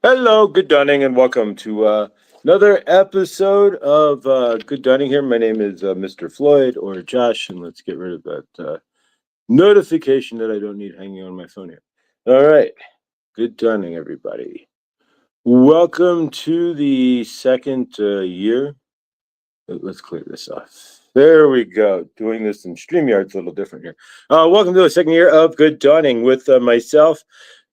Hello, good dawning, and welcome to another episode of Good Dawning here. My name is Mr. Floyd or Josh, and let's get rid of that notification that I don't need hanging on my phone here. All right, good dawning, everybody. Welcome to the second year. Let's clear this off. There we go. Doing this in StreamYard's a little different here. Welcome to the second year of Good Dawning with myself.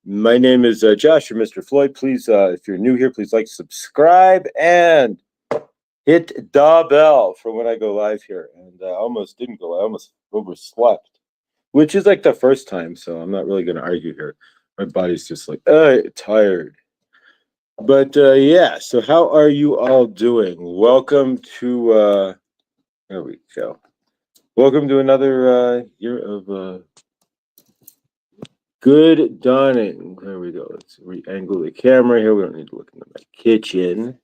My name is Josh or Mr. Floyd. Please, if you're new here, please like, subscribe, and hit the bell for when I go live here. And I almost didn't go. I almost overslept, which is like the first time, so I'm not really going to argue here. My body's just like, tired. But yeah, so how are you all doing? Welcome to, there we go. Welcome to another year of Good dawning. There we go. Let's re-angle the camera here. We don't need to look into my kitchen.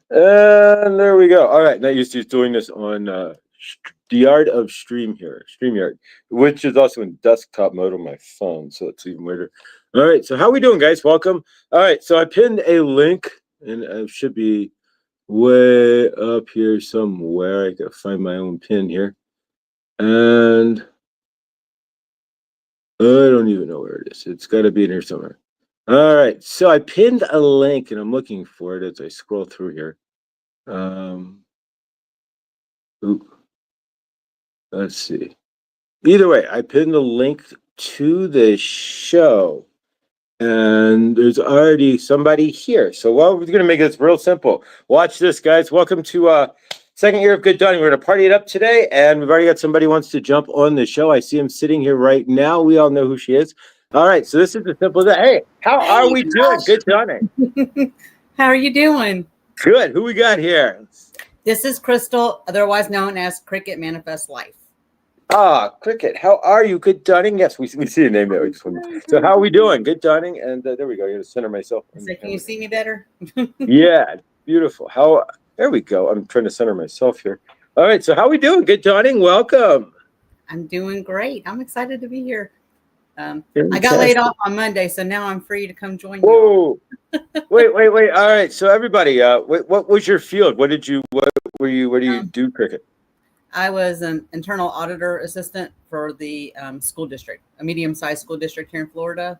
And there we go. All right. Now used to doing this on the art of stream here, StreamYard, which is also in desktop mode on my phone. So it's even weirder. All right. So how we doing, guys? Welcome. All right. So I pinned a link, and it should be way up here somewhere. I gotta find my own pin here. And I don't even know where it is. It's got to be in here somewhere. All right. So I pinned a link, and I'm looking for it as I scroll through here. Let's see. Either way, I pinned a link to the show, and there's already somebody here. So, well, we're going to make this real simple. Watch this, guys. Welcome to second year of Good Dawning. We're going to party it up today, and we've already got somebody who wants to jump on the show. I see him sitting here right now. We all know who she is. All right, so this is as simple as that. Hey, how are we doing? Good Dawning. How are you doing? Good. Who we got here? This is Crystal, otherwise known as Cricket Manifest Life. Ah, Cricket. How are you? Good Dawning. Yes, we see a name there. So how are we doing? Good Dawning. And there we go. I got to center myself. So can you see me better? Yeah, beautiful. There we go. I'm trying to center myself here. All right. So how are we doing? Good Dawning. Welcome. I'm doing great. I'm excited to be here. I got laid off on Monday, so now I'm free to come join you. Wait. All right. So everybody, what was your field? Where do you do, Cricket? I was an internal auditor assistant for the school district, a medium-sized school district here in Florida.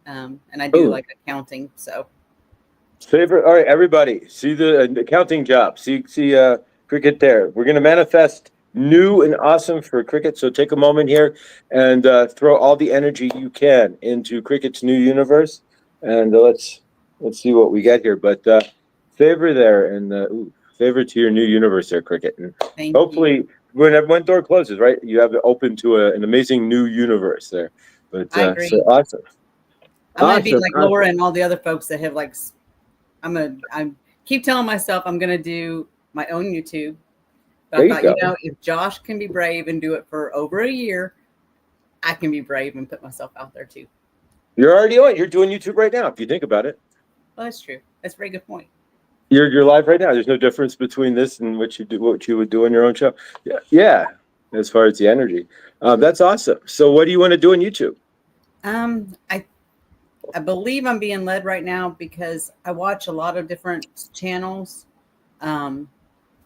And I do like accounting. So favorite. All right, everybody, see the accounting job. See Cricket there. We're gonna manifest new and awesome for Cricket. So take a moment here and throw all the energy you can into Cricket's new universe, and let's see what we get here. But favor there, and favor to your new universe there, Cricket. And hopefully, when one door closes, right, you have it open to an amazing new universe there. But I agree. So awesome. I'm gonna be like Laura and all the other folks that have like. I keep telling myself I'm gonna do my own YouTube. But I thought, if Josh can be brave and do it for over a year, I can be brave and put myself out there too. You're already on. You're doing YouTube right now. If you think about it. Well, that's true. That's a very good point. You're live right now. There's no difference between this and what you would do on your own show. Yeah. As far as the energy, that's awesome. So, what do you want to do on YouTube? I believe I'm being led right now because I watch a lot of different channels.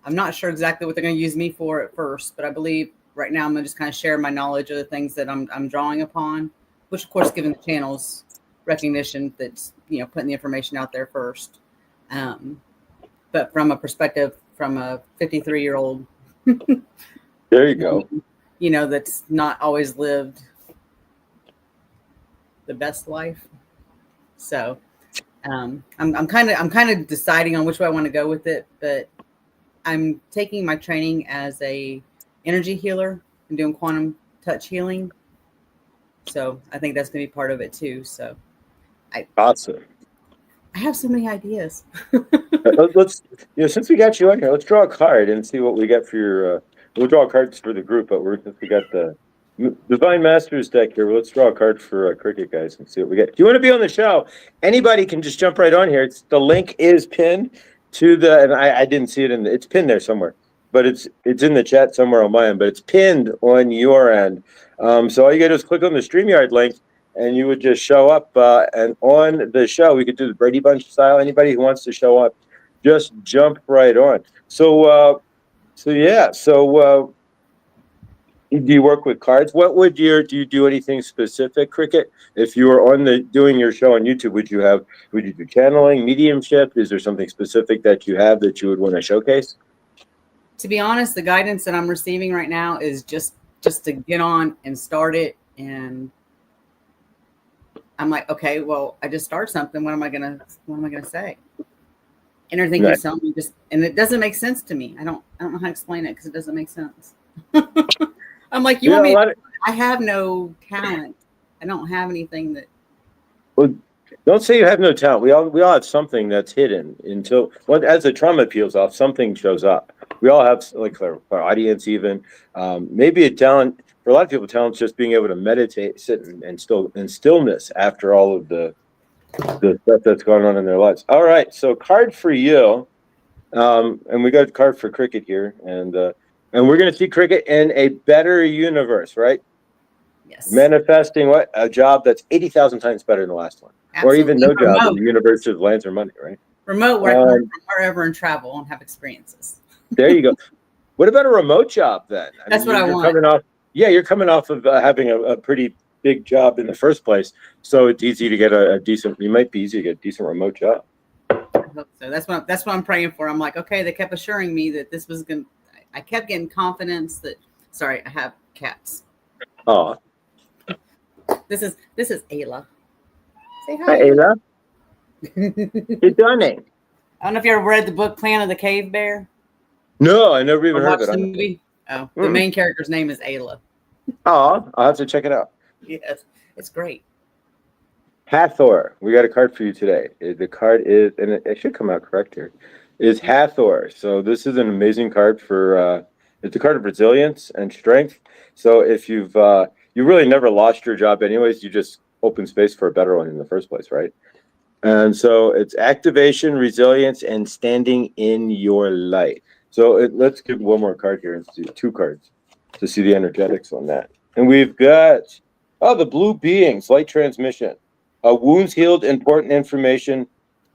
I'm not sure exactly what they're going to use me for at first, but I believe right now I'm going to just kind of share my knowledge of the things that I'm drawing upon, which of course, given the channels recognition, that's putting the information out there first. But from a perspective, from a 53-year-old, there you go. That's not always lived the best life. So I'm kind of deciding on which way I want to go with it, but I'm taking my training as a energy healer and doing quantum touch healing. So I think that's going to be part of it too. So awesome. I have so many ideas. Let's since we got you on here, let's draw a card and see what we get for your. We'll draw cards for the group, but since we got the Divine Masters deck here, let's draw a card for Cricket, guys, and see what we get. If you want to be on the show, anybody can just jump right on here. The link is pinned to and I didn't see it it's pinned there somewhere, but it's in the chat somewhere on my end, but it's pinned on your end. So all you got to do is click on the StreamYard link, and you would just show up. And on the show, we could do the Brady Bunch style. Anybody who wants to show up, just jump right on. So yeah. So do you work with cards? What would do you do anything specific, Cricket? If you were doing your show on YouTube, would you do channeling, mediumship? Is there something specific that you have that you would want to showcase? To be honest, the guidance that I'm receiving right now is just to get on and start it. And I'm like, okay, well, I just started something. What am I gonna say? And everything Right. keeps telling me and it doesn't make sense to me. I don't know how to explain it because it doesn't make sense. I'm like, you want me? I have no talent. I don't have anything that. Well, don't say you have no talent. We all have something that's hidden until as the trauma peels off, something shows up. We all have, like our audience, even maybe a talent for a lot of people. Talent's just being able to meditate, sit and still in stillness after all of the stuff that's going on in their lives. All right, so card for you, and we got a card for Cricket here, and we're going to see Cricket in a better universe, right? Yes. Manifesting a job that's 80,000 times better than the last one. Absolutely. Or even no job in the universe of lands or money, right? Remote where I can work from wherever and travel and have experiences. There you go. What about a remote job then? That's what I want. You're coming off of having a pretty big job in the first place, so it's easy to get a decent. It might be easy to get a decent remote job. I hope so. That's what I'm praying for. I'm like, okay, they kept assuring me that this was going. I kept getting confidence that. Sorry, I have cats. Oh. This is Ayla. Say hi. Hi, Ayla. Good morning. I don't know if you ever read the book Plan of the Cave Bear. No, I never even heard of it. The movie. Oh, the main character's name is Ayla. Oh, I'll have to check it out. Yes, it's great. Hathor, we got a card for you today. The card is, and it should come out correct here, is Hathor. So this is an amazing card for, it's a card of resilience and strength. So if you really never lost your job anyways, you just open space for a better one in the first place, right? And so it's activation, resilience, and standing in your light. So let's give one more card here and see two cards to see the energetics on that. And we've got, the blue beings, light transmission. Wounds healed, important information,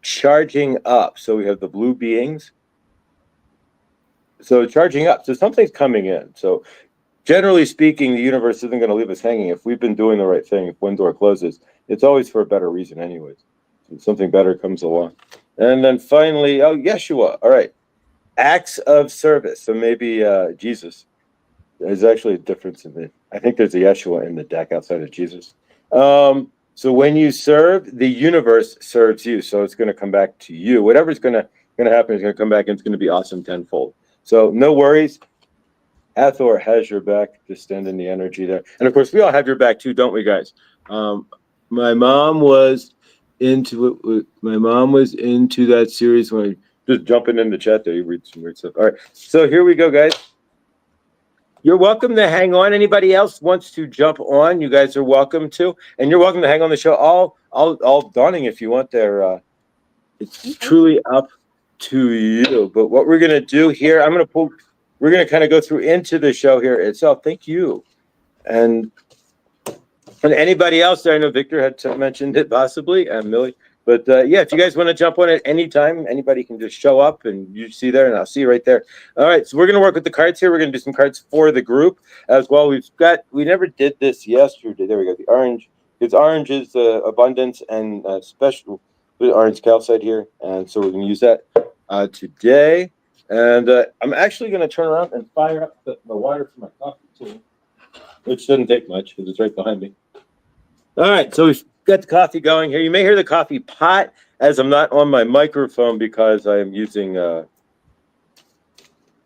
charging up. So we have the blue beings. So charging up. So something's coming in. So generally speaking, the universe isn't going to leave us hanging. If we've been doing the right thing, if one door closes, it's always for a better reason anyways. So something better comes along. And then finally, Yeshua. All right. Acts of service. So maybe Jesus. There's actually a difference in it. I think there's a Yeshua in the deck outside of Jesus. So when you serve, the universe serves you. So it's going to come back to you. Whatever's going to happen is going to come back and it's going to be awesome tenfold. So no worries. Hathor has your back. Just stand in the energy there. And of course, we all have your back too, don't we, guys? My mom was into it. My mom was into that series when just jumping in the chat there. You read some weird stuff. All right. So here we go, guys. You're welcome to hang on. Anybody else wants to jump on, you guys are welcome to. And you're welcome to hang on the show all dawning if you want there. It's truly up to you. But what we're going to do here, we're going to kind of go through into the show here itself. Thank you. And anybody else there, I know Victor had mentioned it possibly, and Millie. But yeah, if you guys want to jump on at any time, anybody can just show up and you see there, and I'll see you right there. All right, so we're going to work with the cards here. We're going to do some cards for the group as well. We never did this yesterday. There we go. The orange. It's orange is abundance and special orange calcite here, and so we're going to use that today. And I'm actually going to turn around and fire up the water for my coffee too, which doesn't take much because it's right behind me. All right, so we've got the coffee going here. You may hear the coffee pot as I'm not on my microphone because I am using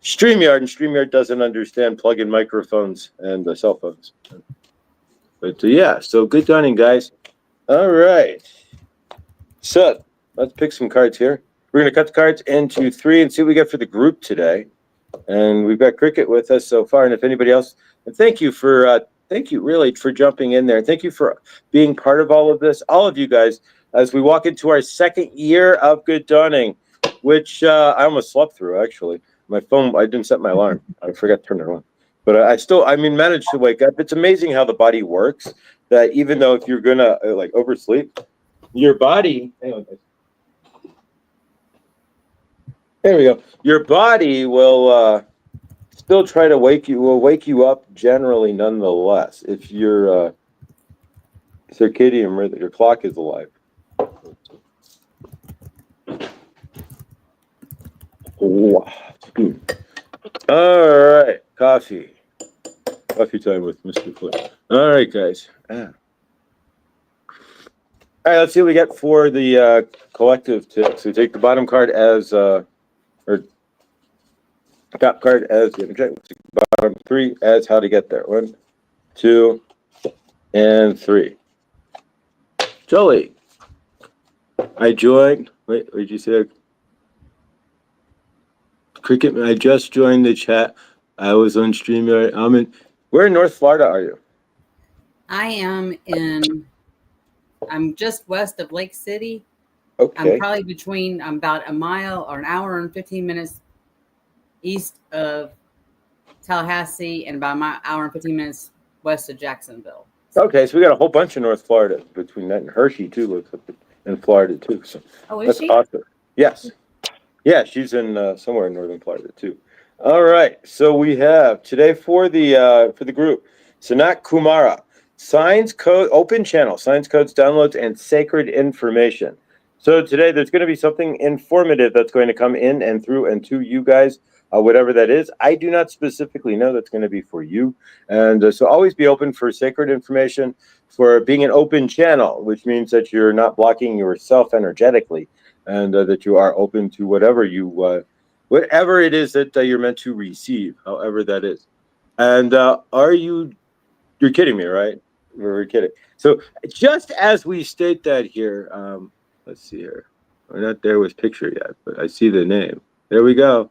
StreamYard, and StreamYard doesn't understand plug-in microphones and cell phones. But yeah, so good dawning, guys. All right. So let's pick some cards here. We're going to cut the cards into 3 and see what we get for the group today. And we've got Cricket with us so far. And if anybody else, and thank you really for jumping in there. Thank you for being part of all of this, all of you guys, as we walk into our second year of Good Dawning, which I almost slept through, actually. My phone, I didn't set my alarm. I forgot to turn it on. But I managed to wake up. It's amazing how the body works. that even though if you're gonna like oversleep, your body. Hang on, guys. There we go. Your body will still try to wake you up generally, nonetheless, if your circadian rhythm, your clock is alive. Wow. All right, coffee time with Mr. Floyd. All right, guys. All right, let's see what we get for the collective tips. So take the bottom card as or top card as the bottom 3 as how to get there. 1, 2, and 3. Jolie, I joined. Wait, what did you say? Cricket. I just joined the chat. I was on StreamYard. Where in North Florida are you? I'm just west of Lake City. Okay. I'm probably I'm about a mile or an hour and 15 minutes east of Tallahassee and about an hour and 15 minutes west of Jacksonville. Okay, so we got a whole bunch of North Florida between that, and Hershey too looks up in Florida too. So is she? Awesome. Yes. Yeah, she's in somewhere in northern Florida too. All right, so we have today for the group Sanat Kumara, signs, code, open channel, signs, codes, downloads, and sacred information. So today there's going to be something informative that's going to come in and through and to you guys, whatever that is. I do not specifically know that's going to be for you, and so always be open for sacred information, for being an open channel, which means that you're not blocking yourself energetically. And that you are open to whatever whatever it is that you're meant to receive, however that is. And you're kidding me, right? We're kidding. So just as we state that here, let's see here. We're not there with picture yet, but I see the name. There we go.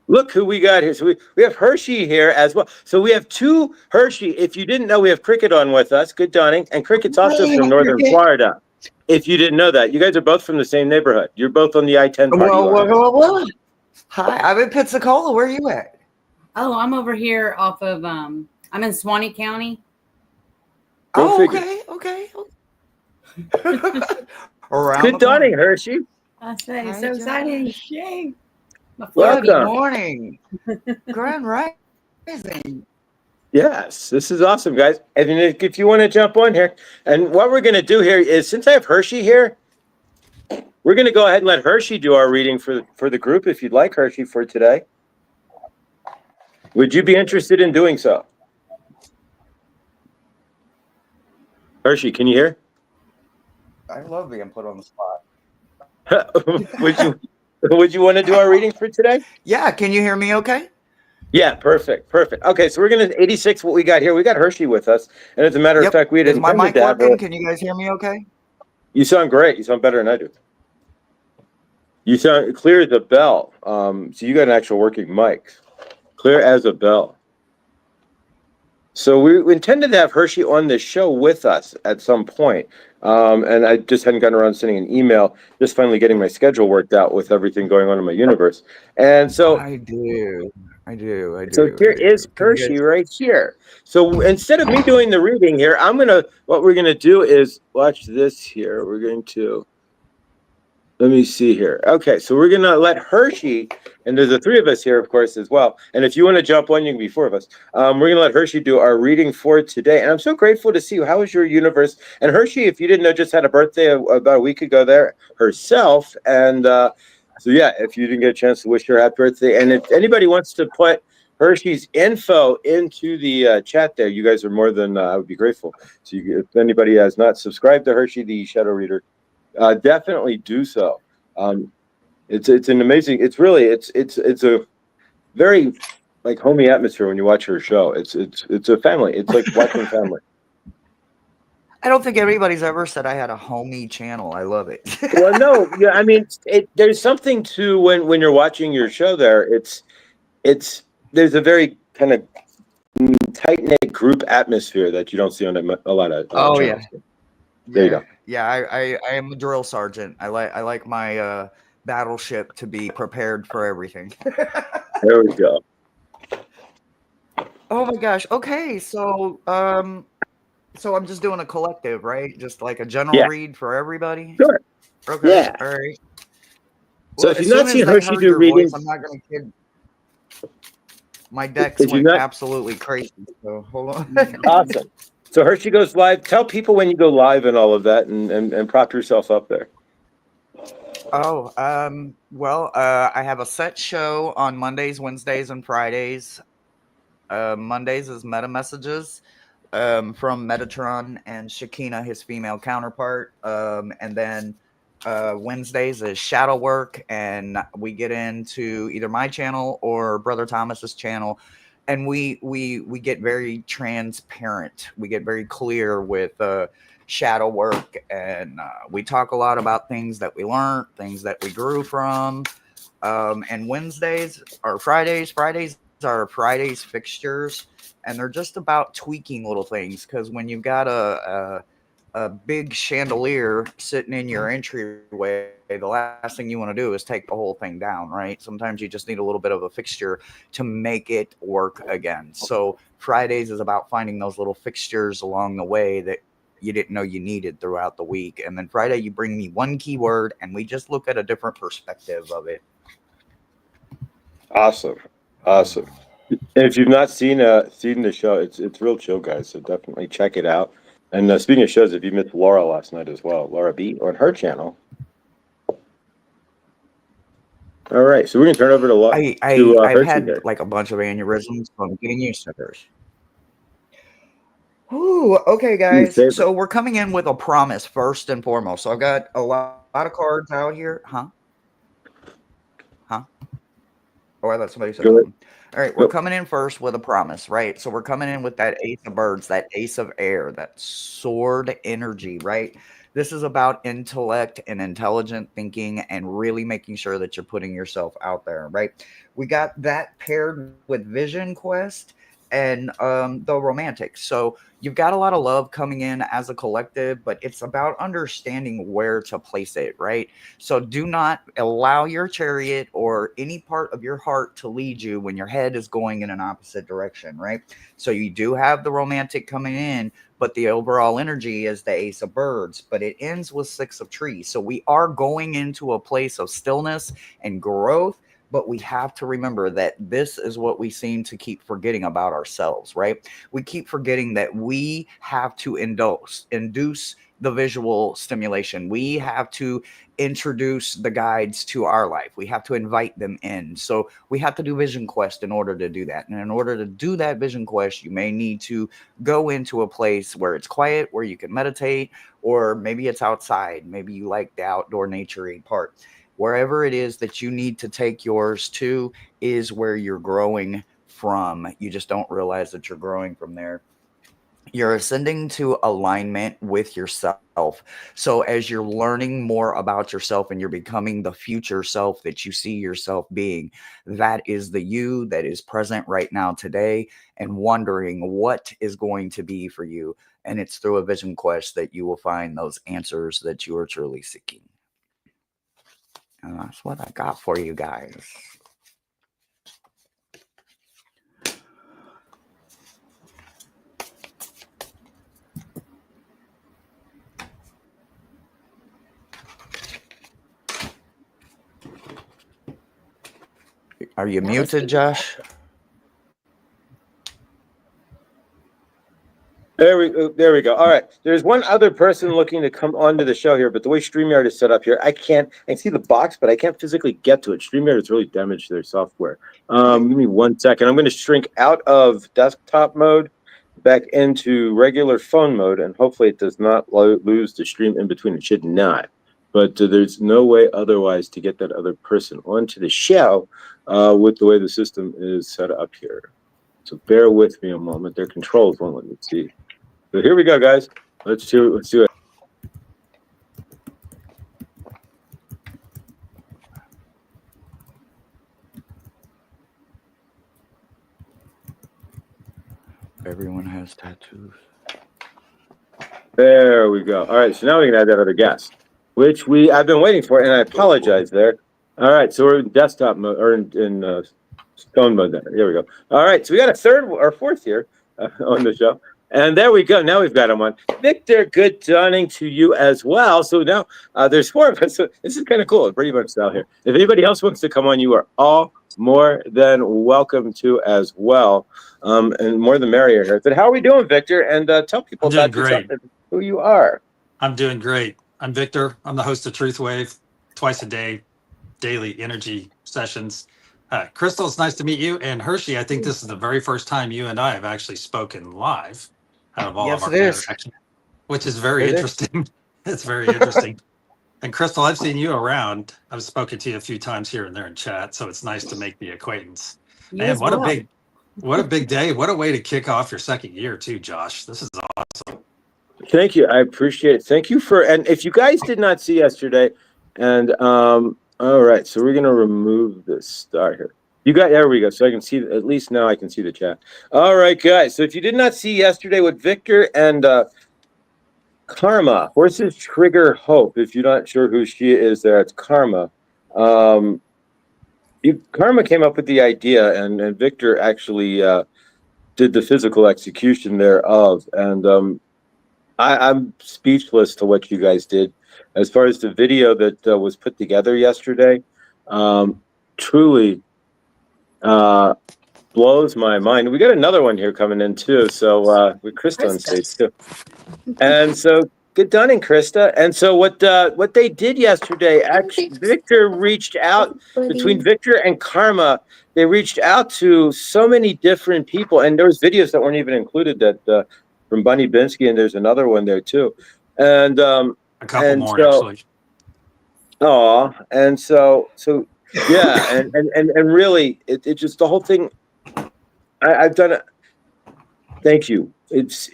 Look who we got here. So we have Hershey here as well. So we have 2 Hershey. If you didn't know, we have Cricket on with us. Good dawning. And Cricket's also from northern Florida. If you didn't know that, you guys are both from the same neighborhood. You're both on the I-10 party line. Whoa. Hi, I'm in Pensacola. Where are you at? Oh, I'm over here off of I'm in Suwannee County. Okay. Around Good dawning, Hershey. I say, so exciting. Yay. Good morning. Grand Rising. Yes, this is awesome, guys. And if you want to jump on here, and what we're going to do here is, since I have Hershey here, we're going to go ahead and let Hershey do our reading for the group, if you'd like, Hershey, for today. Would you be interested in doing so? Hershey, can you hear? I love being put on the spot. Would you want to do our reading for today? Yeah, can you hear me okay? Yeah, perfect. Okay, so we're going to 86 what we got here. We got Hershey with us. And as a matter of fact, we had Is my mic intended to have working? Can you guys hear me okay? You sound great. You sound better than I do. You sound clear as a bell. So you got an actual working mic. Clear as a bell. So we intended to have Hershey on the show with us at some point. And I just hadn't gotten around sending an email, just finally getting my schedule worked out with everything going on in my universe. And so I do. So here is Hershey right here. So instead of me doing the reading here, what we're gonna do is watch this here. We're going to, let me see here. Okay, so we're gonna let Hershey, and there's the 3 of us here, of course, as well. And if you want to jump on, you can be 4 of us. We're gonna let Hershey do our reading for today. And I'm so grateful to see you. How is your universe? And Hershey, if you didn't know, just had a birthday about a week ago there herself. And so yeah, if you didn't get a chance to wish her a happy birthday, and if anybody wants to put Hershey's info into the chat there, you guys are more than I would be grateful. So if anybody has not subscribed to Hershey, the Shadow Reader, definitely do so. It's an amazing. It's a very like homey atmosphere when you watch her show. It's a family. It's like watching family. I don't think anybody's ever said I had a homey channel. I love it. Well, no, yeah, I mean, there's something to when you're watching your show there. There's a very kind of tight knit group atmosphere that you don't see on a lot of. Channels. Yeah. There you go. Yeah, I am a drill sergeant. I like my battleship to be prepared for everything. There we go. Oh my gosh. Okay, so So I'm just doing a collective, right? Just like a general Yeah, read for everybody. sure. Okay, Yeah. all right. So Well, if as you've not soon as seen they Hershey heard do your voice, I'm readings, not gonna kid. My decks if you've went not, absolutely crazy. So hold on. awesome. So Hershey goes live. Tell people when you go live and all of that, and prop yourself up there. Oh, well, I have a set show on Mondays, Wednesdays, and Fridays. Mondays is meta messages from Metatron and Shakina, his female counterpart. And then Wednesdays is shadow work, and we get into either my channel or Brother Thomas's channel, and we get very transparent. We get very clear with shadow work, and we talk a lot about things that we learned, things that we grew from. And Wednesdays or Fridays are Fridays fixtures, and they're just about tweaking little things. Because when you've got a big chandelier sitting in your entryway, the last thing you want to do is take the whole thing down, right? Sometimes you just need a little bit of a fixture to make it work again. So Fridays is about finding those little fixtures along the way that you didn't know you needed throughout the week. And then Friday, you bring me one keyword, and we just look at a different perspective of it. Awesome. Awesome. And if you've not seen the show, it's real chill, guys. So definitely check it out. And speaking of shows, if you missed Laura last night as well, Laura B on her channel. All right, so we're gonna turn over to I've Hershey had here. like a bunch of aneurysms, so I'm getting used to this. Ooh, okay, guys. Favorite. So we're coming in with a promise first and foremost. So I've got a lot of cards out here. Huh? Oh, I thought somebody said Go ahead. something. All right, we're Nope. coming in first with a promise, right? So we're coming in with that ace of birds, that ace of air, that sword energy, right? This is about intellect and intelligent thinking and really making sure that you're putting yourself out there, right? We got that paired with Vision Quest and the romantic. So you've got a lot of love coming in as a collective, but it's about understanding where to place it, right? So do not allow your chariot or any part of your heart to lead you when your head is going in an opposite direction, right? So you do have the romantic coming in, but the overall energy is the ace of birds, but it ends with six of trees. So we are going into a place of stillness and growth, but we have to remember that this is what we seem to keep forgetting about ourselves, right? We keep forgetting that we have to induce the visual stimulation. We have to introduce the guides to our life. We have to invite them in. So we have to do Vision Quest in order to do that. And in order to do that Vision Quest, you may need to go into a place where it's quiet, where you can meditate, or maybe it's outside. Maybe you like the outdoor naturey part. Wherever it is that you need to take yours to is where you're growing from. You just don't realize that you're growing from there. You're ascending to alignment with yourself. So as you're learning more about yourself and you're becoming the future self that you see yourself being, that is the you that is present right now today and wondering what is going to be for you. And it's through a vision quest that you will find those answers that you are truly seeking. And that's what I got for you guys. Are you muted, Josh? There we go. All right. There's one other person looking to come onto the show here, but the way StreamYard is set up here, I can see the box, but I can't physically get to it. StreamYard has really damaged their software. Give me 1 second. I'm going to shrink out of desktop mode back into regular phone mode, and hopefully it does not lose the stream in between. It should not. But there's no way otherwise to get that other person onto the show with the way the system is set up here. So bear with me a moment. Their controls won't let me see. So here we go, guys. Let's do it. Everyone has tattoos. There we go. All right, so now we can add that other guest, which I've been waiting for, and I apologize there. All right, so we're in desktop mode or in phone mode. There we go. All right, so we got a third or fourth here on the show. And there we go. Now we've got him on. Victor, good dawning to you as well. So now there's 4 of us. So this is kind of cool. Pretty much out here. If anybody else wants to come on, you are all more than welcome to as well. And more the merrier here. But how are we doing, Victor? And tell people about yourself and who you are. I'm doing great. I'm Victor. I'm the host of Truth Wave, twice a day, daily energy sessions. Crystal, it's nice to meet you. And Hershey, I think this is the very first time you and I have actually spoken live out of all of our interactions, which is very interesting. It's very interesting. And Crystal, I've seen you around. I've spoken to you a few times here and there in chat, so it's nice to make the acquaintance. And what a big day. What a way to kick off your second year too, Josh. This is awesome. Thank you. I appreciate it. Thank you and if you guys did not see yesterday, and all right, so we're gonna remove this star here. There we go. So I can see, at least now I can see the chat. All right, guys. So if you did not see yesterday with Victor and Karma, horses trigger hope. If you're not sure who she is, there it's Karma. Karma came up with the idea, and Victor actually did the physical execution thereof. And I'm speechless to what you guys did. As far as the video that was put together yesterday, truly blows my mind. We got another one here coming in too. So with Krista on stage too. And so good dawning, Krista. And so what they did yesterday, actually, Victor reached out between Victor and Karma. They reached out to so many different people, and there was videos that weren't even included that from Bunny Binsky, and there's another one there too. And a couple more actually. Oh, and so yeah, and really, it just the whole thing. I've done it. Thank you. It's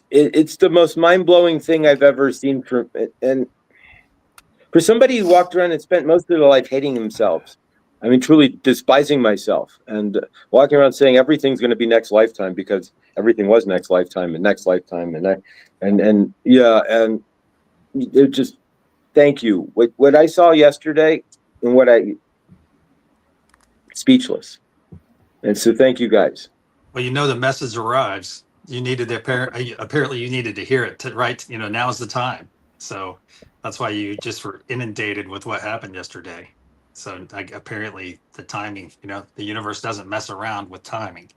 the most mind-blowing thing I've ever seen and for somebody who walked around and spent most of their life hating themselves. I mean, truly despising myself and walking around saying everything's going to be next lifetime because everything was next lifetime and next lifetime and yeah, and it just thank you. What I saw yesterday and speechless. And so thank you guys. Well, the message arrives. You needed apparently you needed to hear it, right? Now's the time. So that's why you just were inundated with what happened yesterday. So apparently the timing, the universe doesn't mess around with timing.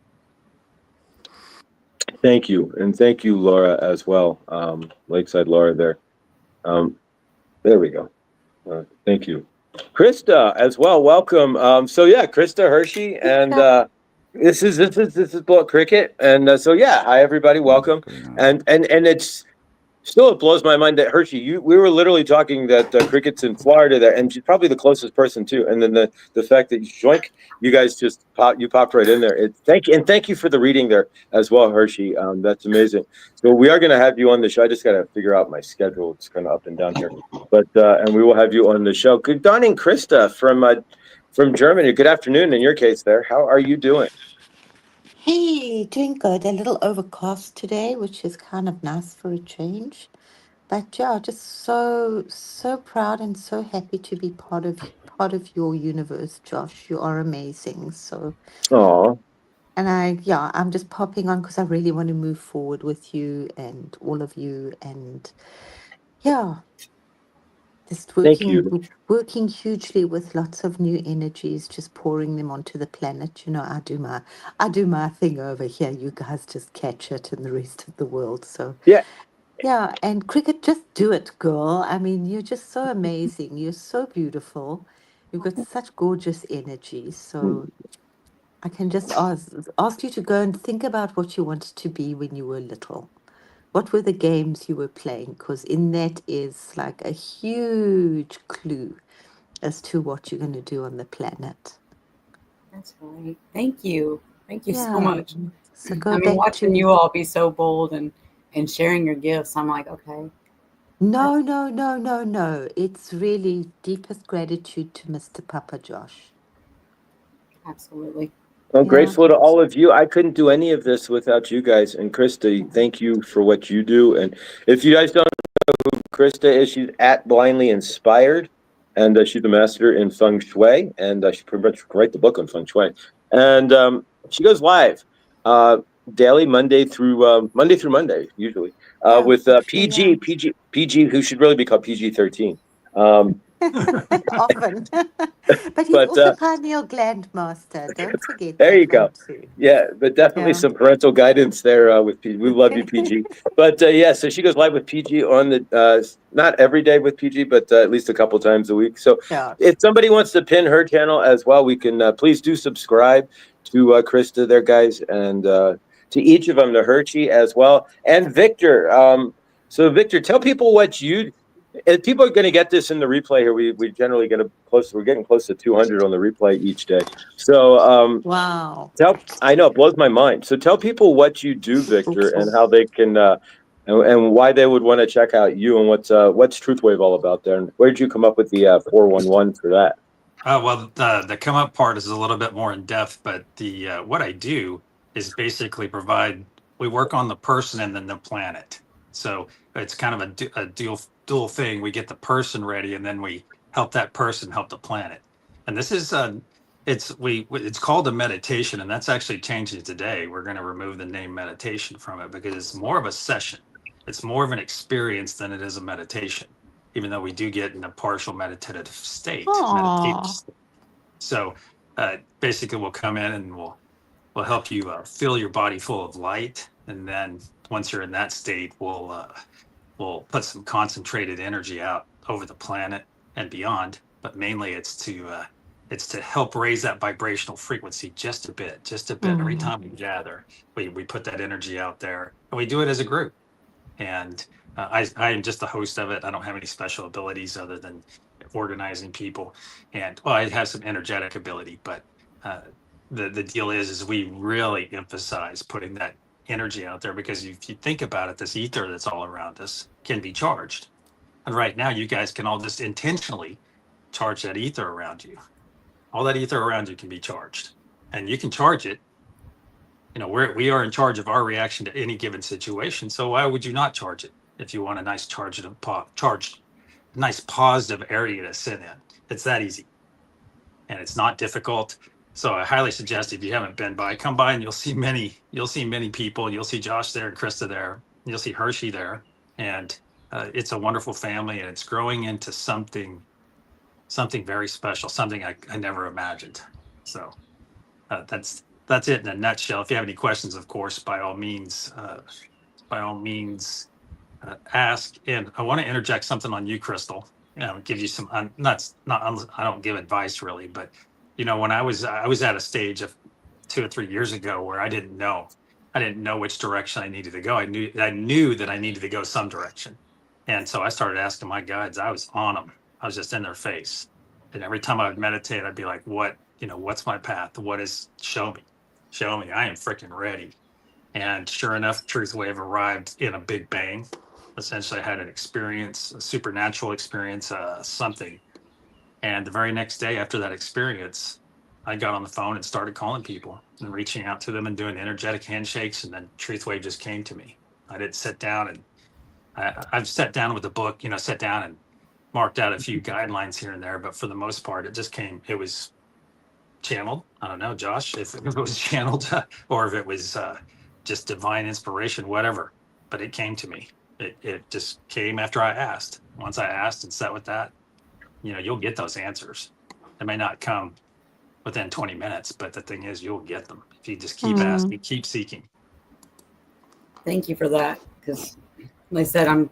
Thank you. And thank you, Laura, as well. Lakeside Laura there. There we go. Thank you. Krista as well. Welcome. So yeah, Krista Hershey, and this is Blood Cricket, and so yeah, hi everybody, welcome. And it's still, it blows my mind that Hershey, we were literally talking that Cricket's in Florida there, and she's probably the closest person too. And then the fact that you guys just popped right in there. Thank you for the reading there as well, Hershey. That's amazing. So we are going to have you on the show. I just got to figure out my schedule. It's kind of up and down here, but and we will have you on the show. Good dawning, Krista from Germany. Good afternoon in your case there. How are you doing? Hey, doing good. A little overcast today, which is kind of nice for a change. But yeah, just so proud and so happy to be part of your universe, Josh. You are amazing. So, and I'm just popping on because I really want to move forward with you and all of you, and yeah. Just working hugely with lots of new energies, just pouring them onto the planet. I do my thing over here. You guys just catch it in the rest of the world. So yeah. And Cricket, just do it, girl. I mean, you're just so amazing. You're so beautiful. You've got such gorgeous energy. So I can just ask you to go and think about what you wanted to be when you were little. What were the games you were playing? Because in that is like a huge clue as to what you're going to do on the planet. That's right. Thank you. Thank you so much. So watching you all be so bold and sharing your gifts, I'm like, okay. No. It's really deepest gratitude to Mr. Papa Josh. Absolutely. Well, grateful to all of you. I couldn't do any of this without you guys. And Krista, thank you for what you do. And if you guys don't know who Krista is, she's at Blindly Inspired, and she's a master in Feng Shui, and she pretty much write the book on Feng Shui. And she goes live daily, Monday through Monday, usually, Oh, with good for PG, you. PG, who should really be called PG-13. Often. But he's But also pineal gland master. Don't forget there that you go. one too. Yeah, but definitely Yeah. some parental guidance there with PG. We love you, PG. But yeah, so she goes live with PG on the not every day with PG, but at least a couple times a week. So Yeah. if somebody wants to pin her channel as well, we can please do subscribe to Krista there, guys, and to each of them, to Hershey as well, and Victor. So Victor, tell people what you. If people are going to get this in the replay here, we generally get we're getting close to 200 on the replay each day. So Wow. I know it blows my mind. So tell people what you do, Victor, and how they can and why they would want to check out you and what's Truthwave all about there. And where did you come up with the 411 for that? Well, the come up part is a little bit more in depth, but the what I do is basically provide. We work on the person and then the planet. So it's kind of a dual thing. We get the person ready, and then we help that person help the planet. And this is it's called a meditation, and that's actually changing today. We're going to remove the name meditation from it because it's more of a session. It's more of an experience than it is a meditation, even though we do get in a partial meditative state. Aw. So basically, we'll come in and we'll help you fill your body full of light, and then once you're in that state, we'll put some concentrated energy out over the planet and beyond. But mainly, it's to help raise that vibrational frequency just a bit. Every time we gather, we put that energy out there, and we do it as a group. And I am just the host of it. I don't have any special abilities other than organizing people, and well, I have some energetic ability, but the deal is we really emphasize putting that energy out there, because if you think about it, this ether that's all around us can be charged, and right now you guys can all just intentionally charge that ether around you. All that ether around you can be charged, and you can charge it. You know, we are in charge of our reaction to any given situation. So why would you not charge it if you want a nice charged, nice positive area to sit in? It's that easy, and it's not difficult. So I highly suggest, if you haven't been by, come by, and you'll see many people. You'll see Josh there and Krista there. You'll see Hershey there, and it's a wonderful family, and it's growing into something very special, something I never imagined. So that's it in a nutshell. If you have any questions, of course, by all means, ask. And I want to interject something on you, Crystal. You know, give you some. I don't give advice really, but you know, when I was at a stage of 2 or 3 years ago where I didn't know which direction I needed to go. I knew that I needed to go some direction, and so I started asking my guides. I was on them. I was just in their face, and every time I would meditate, I'd be like, what's my path? What is? Show me. I am freaking ready. And sure enough, Truth Wave arrived in a big bang. Essentially, I had an experience, a supernatural experience, something. And the very next day after that experience, I got on the phone and started calling people and reaching out to them and doing energetic handshakes. And then Truth Wave just came to me. I didn't sit down, and I've sat down with a book, sat down and marked out a few guidelines here and there. But for the most part, it just came. It was channeled. I don't know, Josh, if it was channeled or if it was just divine inspiration, whatever. But it came to me. It just came after I asked. Once I asked and sat with that, you'll get those answers. They may not come within 20 minutes, but the thing is, you'll get them if you just keep asking, keep seeking. Thank you for that. Because, like I said, I'm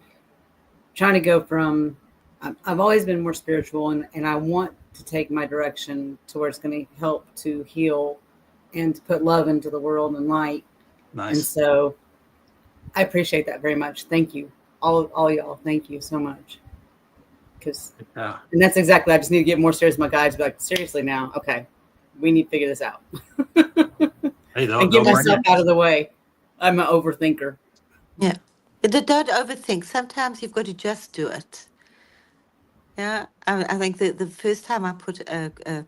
trying to go from, I've always been more spiritual, and I want to take my direction to where it's going to help to heal and to put love into the world and light. Nice. And so I appreciate that very much. Thank you. All y'all. Thank you so much. And that's exactly, I just need to get more serious with my guides. Be like, seriously now, okay, we need to figure this out. Hey, and get myself out of the way. I'm an overthinker. Yeah. Don't overthink. Sometimes you've got to just do it. Yeah. I think the first time I put a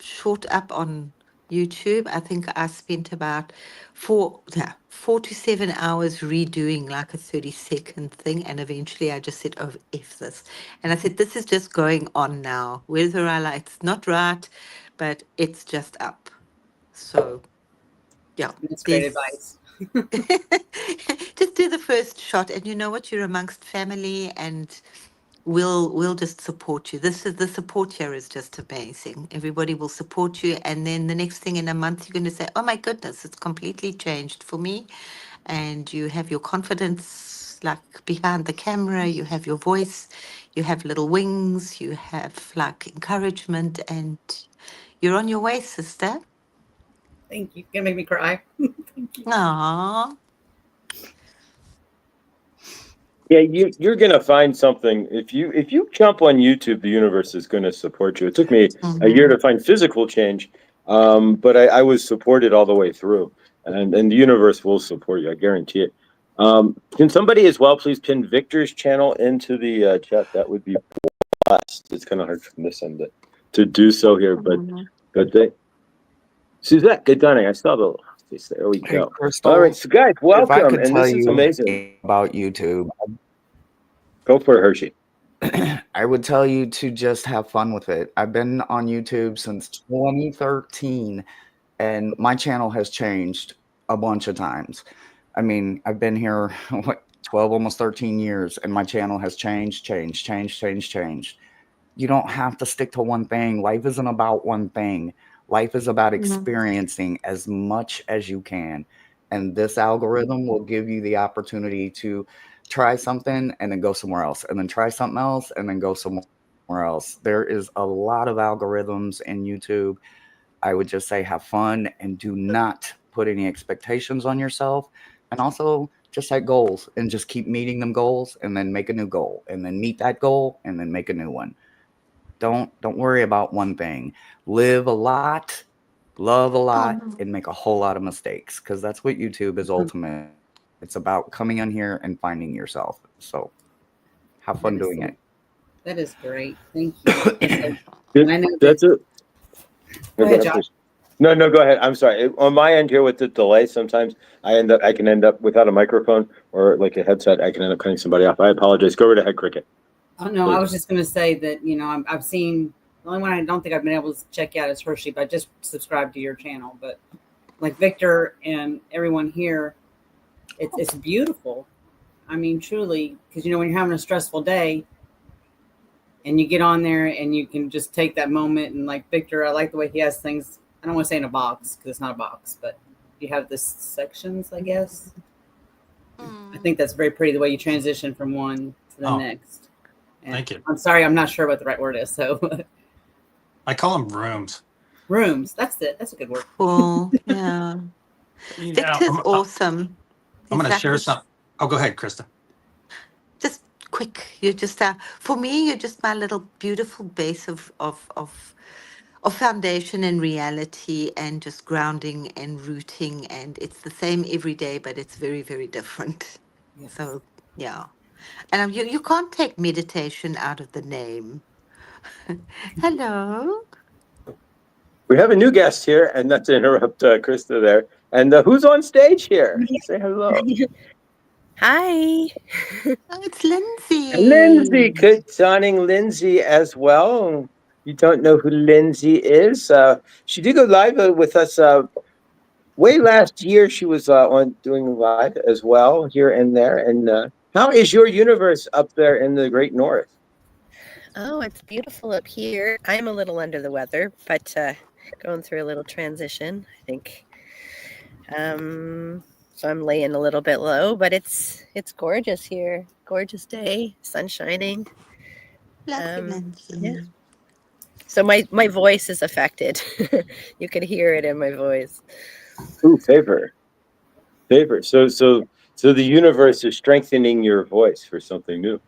short up on YouTube, I think I spent about 4 to 7 hours redoing like a 30-second thing, and eventually I just said, oh, F this. And I said, this is just going on now. Whether I like it's not right, but it's just up. So yeah. That's great advice. Just do the first shot, and you know what? You're amongst family, and we'll just support you. The support here is just amazing. Everybody will support you, and then the next thing in a month, you're going to say, "Oh my goodness, it's completely changed for me," and you have your confidence like behind the camera. You have your voice, you have little wings, you have like encouragement, and you're on your way, sister. Thank you. Gonna make me cry. Aww. Yeah, you're gonna find something. If you jump on YouTube, the universe is gonna support you. It took me a year to find physical change, but I was supported all the way through, and the universe will support you. I guarantee it. Can somebody as well please pin Victor's channel into the chat? That would be blessed. It's kind of hard from this end to do so here, but they. Suzette, good Donning. I saw the. There we Hey, go. Crystal, All right, so guys, if I welcome, could and tell this is you amazing. about YouTube, Go for it, Hershey. I would tell you to just have fun with it. I've been on YouTube since 2013, and my channel has changed a bunch of times. I mean, I've been here, 12, almost 13 years, and my channel has changed. You don't have to stick to one thing. Life isn't about one thing. Life is about experiencing as much as you can. And this algorithm will give you the opportunity to try something and then go somewhere else, and then try something else and then go somewhere else. There is a lot of algorithms in YouTube. I would just say have fun and do not put any expectations on yourself. And also just set goals and just keep meeting them goals, and then make a new goal, and then meet that goal, and then make a new one. Don't worry about one thing. Live a lot, love a lot, and make a whole lot of mistakes, because that's what YouTube is ultimate. It's about coming on here and finding yourself. So have fun doing it. That is great. Thank you. That's it. Go ahead, Josh. No, go ahead. I'm sorry. On my end here with the delay, sometimes I can end up without a microphone or like a headset. I can end up cutting somebody off. I apologize. Go right ahead, Cricket. Oh no, I was just going to say that I've seen the only one I don't think I've been able to check out is Hershey, but I just subscribed to your channel. But like Victor and everyone here, it's beautiful. I mean, truly, because when you're having a stressful day, and you get on there and you can just take that moment, and like Victor, I like the way he has things. I don't want to say in a box because it's not a box, but you have the sections, I guess. I think that's very pretty the way you transition from one to the next. And thank you. I'm sorry, I'm not sure what the right word is. So I call them rooms. Rooms. That's it. That's a good word. Cool. Yeah. Victor's awesome. I'm going to share something. Oh, go ahead, Krista. Just quick. You're just for me, you're just my little beautiful base of foundation and reality, and just grounding and rooting. And it's the same every day, but it's very, very different. Yes. So yeah. And you can't take meditation out of the name. Hello. We have a new guest here, and not to interrupt Krista there. And who's on stage here? Say hello. Hi. Oh, it's Lindsay. And Lindsay, good Donning Lindsay as well. You don't know who Lindsay is? She did go live with us way last year. She was on doing live as well here and there. And how is your universe up there in the Great North? Oh, it's beautiful up here. I'm a little under the weather, but going through a little transition, I think. So I'm laying a little bit low, but it's gorgeous here. Gorgeous day, sun shining. Yeah. So my voice is affected. You can hear it in my voice. Ooh, favor. So the universe is strengthening your voice for something new.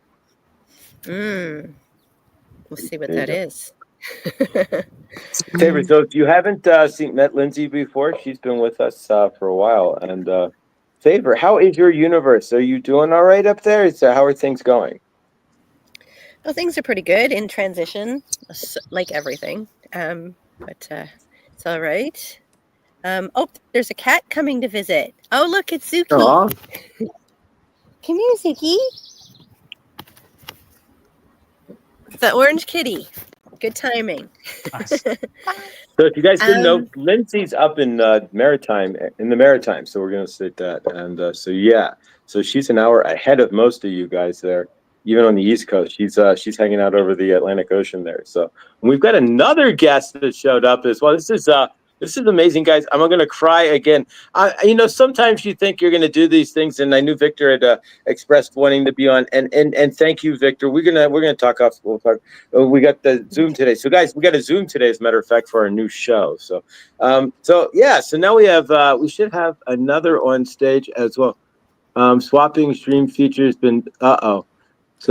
We'll see what that is. Favor. So if you haven't met Lindsay before, she's been with us for a while. And Favor, how is your universe? Are you doing all right up there? How are things going? Oh, things are pretty good in transition, like everything. But it's all right. Oh, there's a cat coming to visit. Oh, look, it's Zuki. Aww. Come here, Zuki. It's the orange kitty. Good timing. Nice. So if you guys didn't know, Um, Lindsay's up in the Maritime. So we're going to state that. And so she's an hour ahead of most of you guys there, even on the East Coast. She's hanging out over the Atlantic Ocean there. So we've got another guest that showed up as well. This is amazing, guys. I'm going to cry again. Sometimes you think you're going to do these things, and I knew Victor had expressed wanting to be on. And thank you, Victor. We're gonna talk off. We'll talk. We got the Zoom today. So guys, we got a Zoom today, as a matter of fact, for our new show. So now we should have another on stage as well. Swapping stream features been So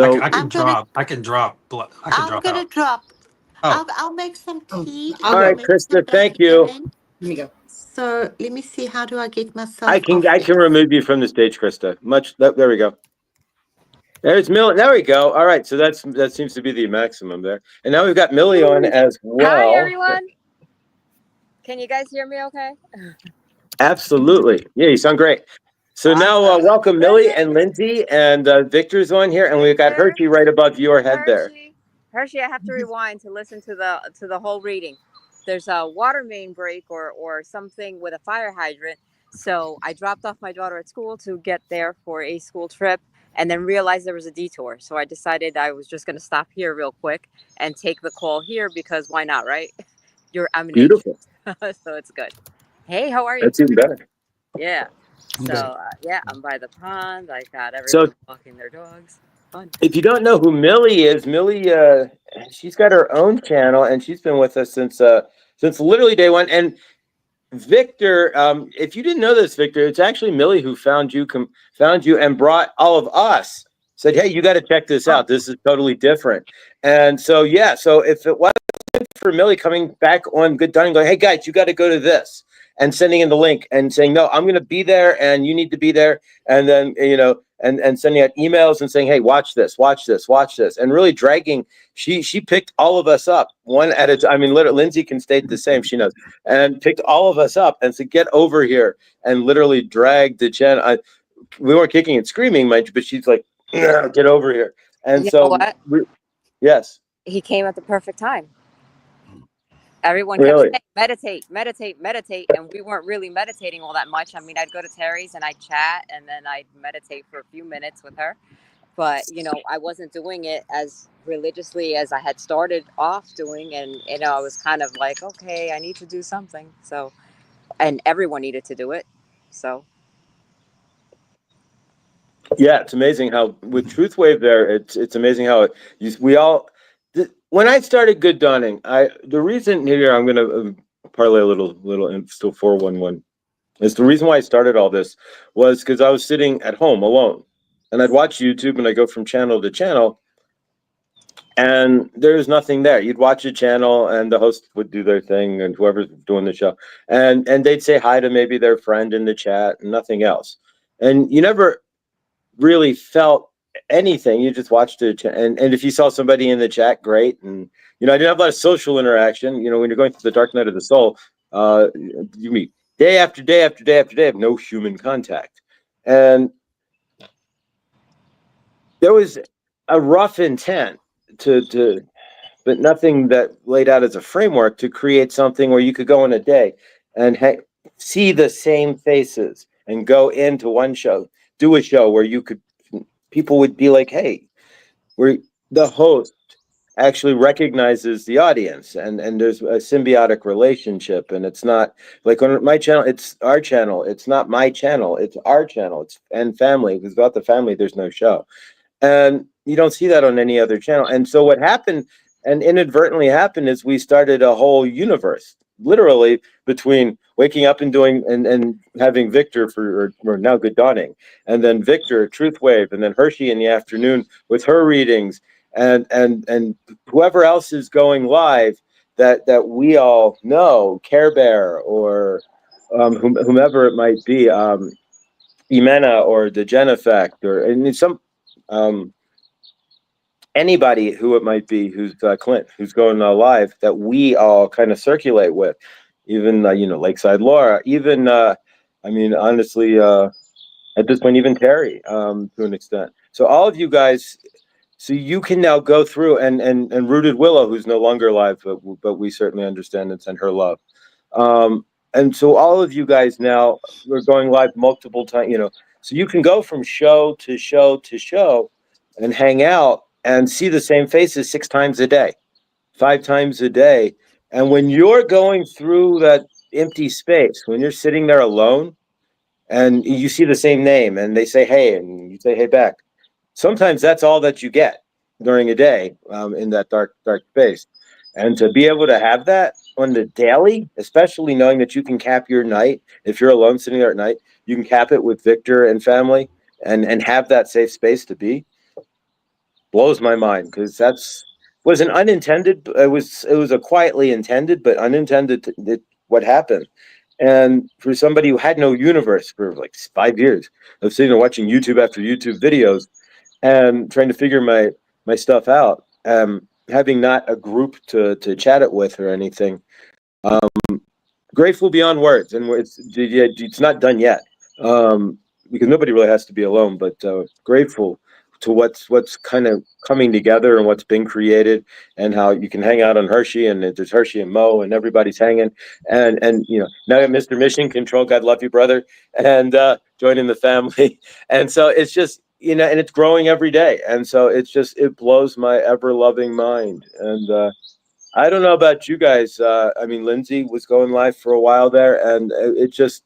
I can I'm gonna drop. I can drop. I can I'm drop gonna out. drop. Oh, I'll make some tea. I'll all go. right, Make some Krista, thank black you. lemon. Let me go. So let me see. How do I get myself I can off this? remove you from the stage, Krista. There we go. There's Millie. There we go. All right, so that seems to be the maximum there. And now we've got Millie on as well. Hi, everyone. Can you guys hear me okay? Absolutely. Yeah, you sound great. So now welcome Millie and Lindsay, and Victor's on here, and we've got Victor, Hershey right above your head there. Hershey, I have to rewind to listen to the whole reading. There's a water main break or something with a fire hydrant. So I dropped off my daughter at school to get there for a school trip, and then realized there was a detour. So I decided I was just going to stop here real quick and take the call here, because why not, right? I'm in Beautiful. nature. So it's good. Hey, how are you? That's even better. Yeah. I'm So good. I'm by the pond. I got So everyone walking their dogs. Fun. if you don't know who Millie is, Millie, she's got her own channel, and she's been with us since literally day one. And Victor, if you didn't know this, Victor, it's actually Millie who found you and brought all of us. Said, hey, you got to check this out. This is totally different. And so so if it wasn't for Millie coming back on Good Dunning, going, hey guys, you got to go to this, and sending in the link and saying, no, I'm going to be there, and you need to be there, and then and sending out emails and saying, hey, watch this, and really dragging. She picked all of us up one at a time. I mean, literally, Lindsay can state the same. She knows, and picked all of us up and said, get over here, and literally dragged the channel. We weren't kicking and screaming, mind you, but she's like, get over here. And You so, know what? yes, He came at the perfect time. Everyone kept really, saying, meditate, meditate, meditate. And we weren't really meditating all that much. I mean, I'd go to Terry's and I'd chat, and then I'd meditate for a few minutes with her. But, I wasn't doing it as religiously as I had started off doing. And, I was kind of like, okay, I need to do something. So, and everyone needed to do it. So. yeah, it's amazing how with Truth Wave there, it's amazing how when I started Good Dawning, the reason here I'm going to parlay a little and still 411 is the reason why I started all this was because I was sitting at home alone, and I'd watch YouTube, and I go from channel to channel, and there's nothing there. You'd watch a channel, and the host would do their thing, and whoever's doing the show, and they'd say hi to maybe their friend in the chat, and nothing else, and you never really felt anything. You just watched it, and if you saw somebody in the chat, great. And I didn't have a lot of social interaction. When you're going through the dark night of the soul, you meet day after day after day after day of no human contact, and there was a rough intent but nothing that laid out as a framework to create something where you could go in a day and see the same faces and go into one show, do a show where people would be like, hey, where the host actually recognizes the audience, and there's a symbiotic relationship, and it's not like on my channel, it's our channel, it's not my channel, it's our channel, and family, because without the family there's no show, and you don't see that on any other channel. And so what happened, and inadvertently happened, is we started a whole universe, literally, between waking up and doing and having Victor or now Good Dawning, and then Victor Truth Wave, and then Hershey in the afternoon with her readings, and whoever else is going live that we all know, Care Bear or whomever it might be, Imena or the Gen Effect, or some anybody who it might be, who's Clint, who's going live, that we all kind of circulate with, even Lakeside Laura, even honestly, at this point, even Terry, to an extent. So all of you guys, So you can now go through and Rooted Willow, who's no longer alive, but we certainly understand and send her love. And so all of you guys now, we're going live multiple times, so you can go from show to show to show and hang out and see the same faces 6 times a day, 5 times a day. And when you're going through that empty space, when you're sitting there alone and you see the same name and they say, hey, and you say, hey back, sometimes that's all that you get during a day in that dark space. And to be able to have that on the daily, especially knowing that you can cap your night, if you're alone sitting there at night, you can cap it with Victor and family and have that safe space to be, blows my mind, because was an unintended, it was a quietly intended but unintended what happened. And for somebody who had no universe for like 5 years of sitting and watching YouTube after YouTube videos and trying to figure my stuff out, having not a group to chat it with or anything, grateful beyond words. And it's not done yet, because nobody really has to be alone, but grateful to what's kind of coming together and what's been created, and how you can hang out on Hershey, and there's Hershey and Mo and everybody's hanging, and now that Mr. Mission Control, God love you, brother, and joining the family. And so it's just, and it's growing every day, and so it blows my ever loving mind. And I don't know about you guys. Lindsay was going live for a while there, and it just,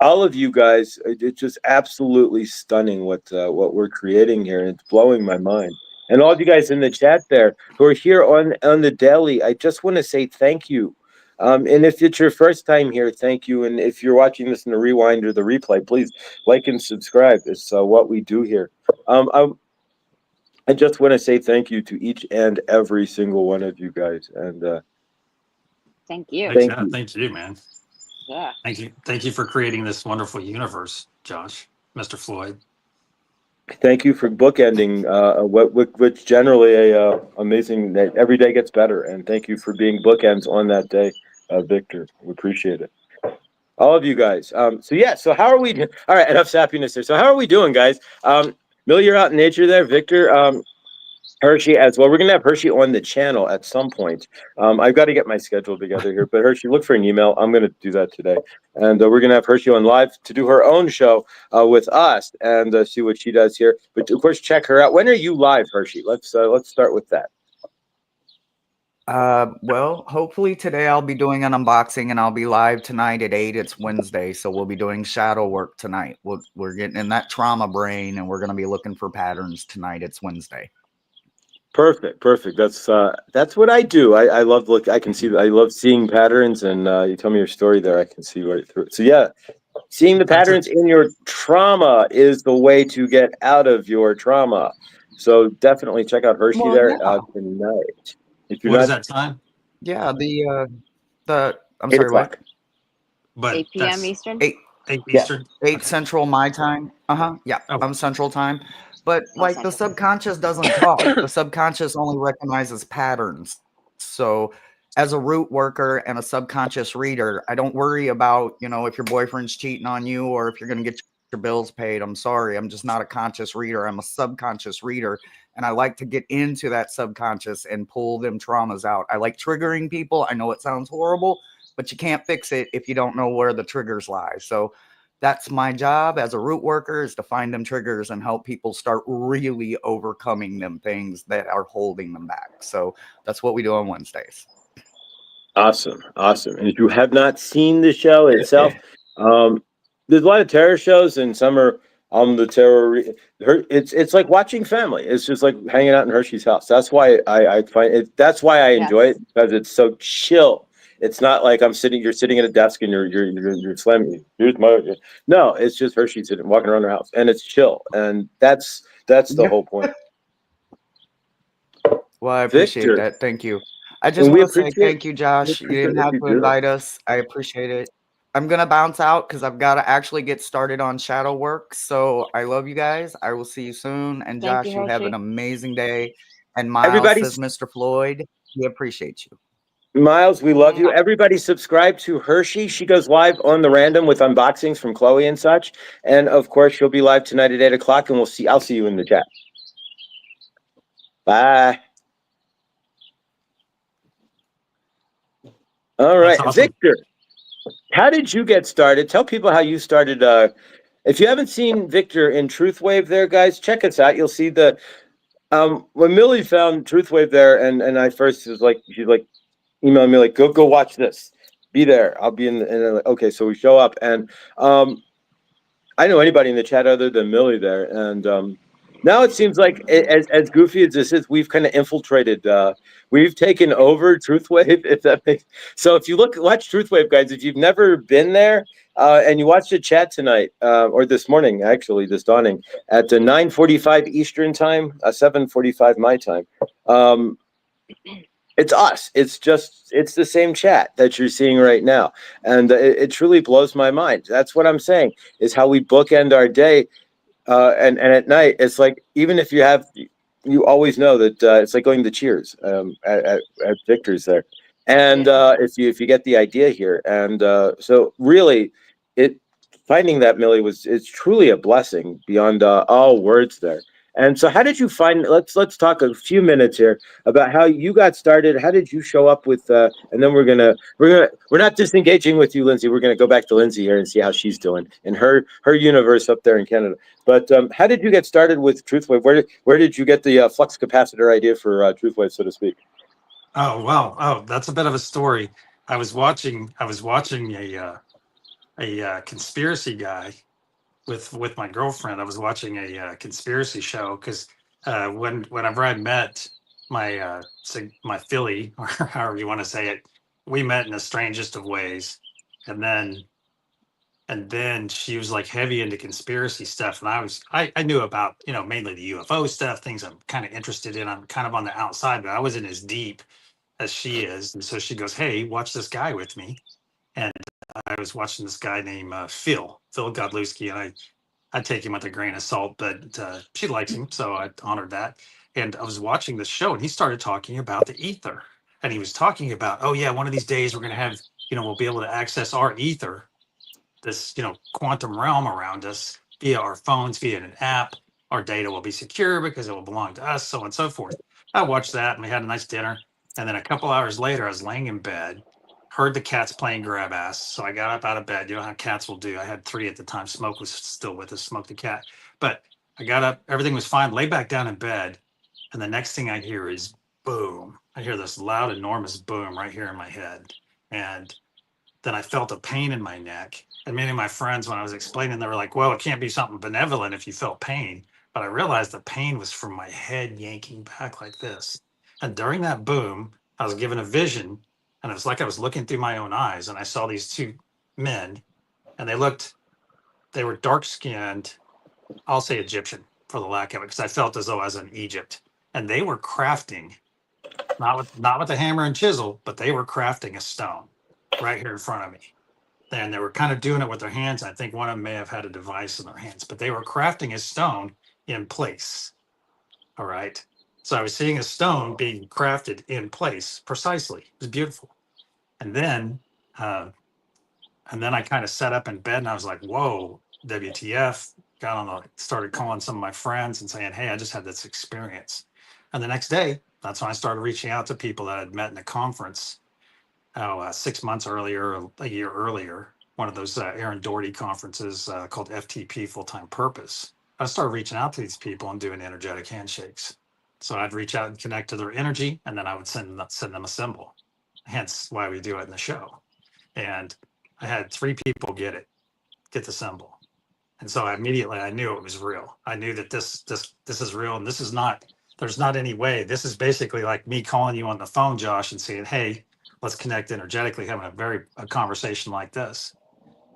all of you guys, it's just absolutely stunning what we're creating here, and it's blowing my mind. And all of you guys in the chat there who are here on the daily, I just want to say thank you. And if it's your first time here, thank you. And if you're watching this in the rewind or the replay, please like and subscribe. It's what we do here. I just want to say thank you to each and every single one of you guys. And thank you. Thank you, man. Yeah. Thank you for creating this wonderful universe, Josh, Mr. Floyd. Thank you for bookending what's generally a amazing day. Every day gets better, and thank you for being bookends on that day, Victor. We appreciate it, all of you guys. So how are we doing? All right, enough sappiness there. So how are we doing, guys? Mill, you're out in nature there, Victor. Hershey as well. We're gonna have Hershey on the channel at some point. I've got to get my schedule together here, but Hershey, look for an email. I'm gonna do that today, and we're gonna have Hershey on live to do her own show with us and see what she does here. But of course, check her out. When are you live, Hershey? Let's start with that. Well, hopefully today I'll be doing an unboxing, and I'll be live tonight at 8. It's Wednesday, so we'll be doing shadow work tonight. We're getting in that trauma brain, and we're gonna be looking for patterns tonight. It's Wednesday. Perfect. That's what I do. I love I can see that. I love seeing patterns, and you tell me your story there, I can see right through it. So yeah, seeing the patterns in your trauma is the way to get out of your trauma. So definitely check out Hershey tonight. What is that time? Yeah, I'm 8 sorry, o'clock. what? But 8 p.m. Eastern. 8 Eastern. 8 Central my time. Yeah, I'm Central time. But like the subconscious doesn't talk. The subconscious only recognizes patterns. So as a root worker and a subconscious reader, I don't worry about, if your boyfriend's cheating on you or if you're going to get your bills paid. I'm sorry. I'm just not a conscious reader. I'm a subconscious reader. And I like to get into that subconscious and pull them traumas out. I like triggering people. I know it sounds horrible, but you can't fix it if you don't know where the triggers lie. So that's my job as a root worker, is to find them triggers and help people start really overcoming them things that are holding them back. So that's what we do on Wednesdays. Awesome. And if you have not seen the show itself, there's a lot of terror shows, and some are the terror. It's like watching family. It's just like hanging out in Hershey's house. That's why I find it. That's why I enjoy it, because it's so chill. It's not like you're sitting at a desk and you're slamming. No, it's just Hershey sitting, walking around her house, and it's chill, and that's the whole point. Well, I appreciate that. Thank you. I just want to say thank you, Josh. You didn't have to invite us. I appreciate it. I'm gonna bounce out because I've got to actually get started on shadow work. So I love you guys. I will see you soon. And Josh, you have an amazing day. And Miles says, Mr. Floyd, we appreciate you. Miles, we love you. Everybody subscribe to Hershey. She goes live on the random with unboxings from Chloe and such. And of course, she'll be live tonight at 8 o'clock, and I'll see you in the chat. Bye. All right, That's awesome. Victor, how did you get started? Tell people how you started. If you haven't seen Victor in Truth Wave there, guys, check us out. You'll see the when Millie found Truth Wave there, and I first was like, she's like emailing me like, go watch this. Be there. I'll be in. Okay, so we show up, and I know anybody in the chat other than Millie there, and now it seems like as goofy as this is, we've kind of infiltrated. We've taken over Truthwave. If that makes so, if you watch Truthwave, guys, if you've never been there and you watched the chat tonight or this morning, actually this dawning at 9:45 Eastern time, 7:45 my time. It's us. It's the same chat that you're seeing right now, and it truly blows my mind. That's what I'm saying is how we bookend our day. And at night, it's like even if you always know that it's like going to Cheers at Victor's there, and if you get the idea here, and so really, finding that Millie it's truly a blessing beyond all words there. And so, how did you find? Let's talk a few minutes here about how you got started. How did you show up with? And then we're not disengaging with you, Lindsay. We're gonna go back to Lindsay here and see how she's doing in her universe up there in Canada. But how did you get started with Truthwave? Where did you get the flux capacitor idea for Truthwave, so to speak? Oh wow! Oh, that's a bit of a story. I was watching a conspiracy guy with my girlfriend. I was watching a conspiracy show because whenever I met my my filly, or however you want to say it, we met in the strangest of ways, and then she was like heavy into conspiracy stuff, and I knew about mainly the UFO stuff, things I'm kind of interested in. I'm kind of on the outside, but I wasn't as deep as she is, and so she goes, "Hey, watch this guy with me," and I was watching this guy named Phil Godlewski, and I take him with a grain of salt, but she likes him, so I honored that. And I was watching this show, and he started talking about the ether, and he was talking about, oh yeah, one of these days we're going to have, we'll be able to access our ether, this quantum realm around us via our phones, via an app. Our data will be secure because it will belong to us, so on and so forth. I watched that, and we had a nice dinner. And then a couple hours later, I was laying in bed, heard the cats playing grab ass. So I got up out of bed. You know how cats will do. I had 3 at the time. Smoke was still with us, Smoke the cat. But I got up, everything was fine, lay back down in bed. And the next thing I hear is boom. I hear this loud, enormous boom right here in my head. And then I felt a pain in my neck. And many of my friends, when I was explaining, they were like, well, it can't be something benevolent if you felt pain. But I realized the pain was from my head yanking back like this. And during that boom, I was given a vision, and it was like I was looking through my own eyes, and I saw these 2 men, and they were dark skinned, I'll say Egyptian for the lack of it, because I felt as though I was in Egypt. And they were crafting, not with a hammer and chisel, but they were crafting a stone right here in front of me. And they were kind of doing it with their hands. I think one of them may have had a device in their hands, but they were crafting a stone in place. All right. So I was seeing a stone being crafted in place precisely. It was beautiful. And then I kind of sat up in bed, and I was like, whoa, WTF. Started calling some of my friends and saying, hey, I just had this experience. And the next day, that's when I started reaching out to people that I'd met in a conference 6 months earlier, a year earlier, one of those Aaron Doherty conferences called FTP, Full-Time Purpose. I started reaching out to these people and doing energetic handshakes. So I'd reach out and connect to their energy, and then I would send them a symbol. Hence why we do it in the show. And I had 3 people get the symbol. And so I knew it was real. I knew that this is real, and there's not any way. This is basically like me calling you on the phone, Josh, and saying, hey, let's connect energetically, having a conversation like this.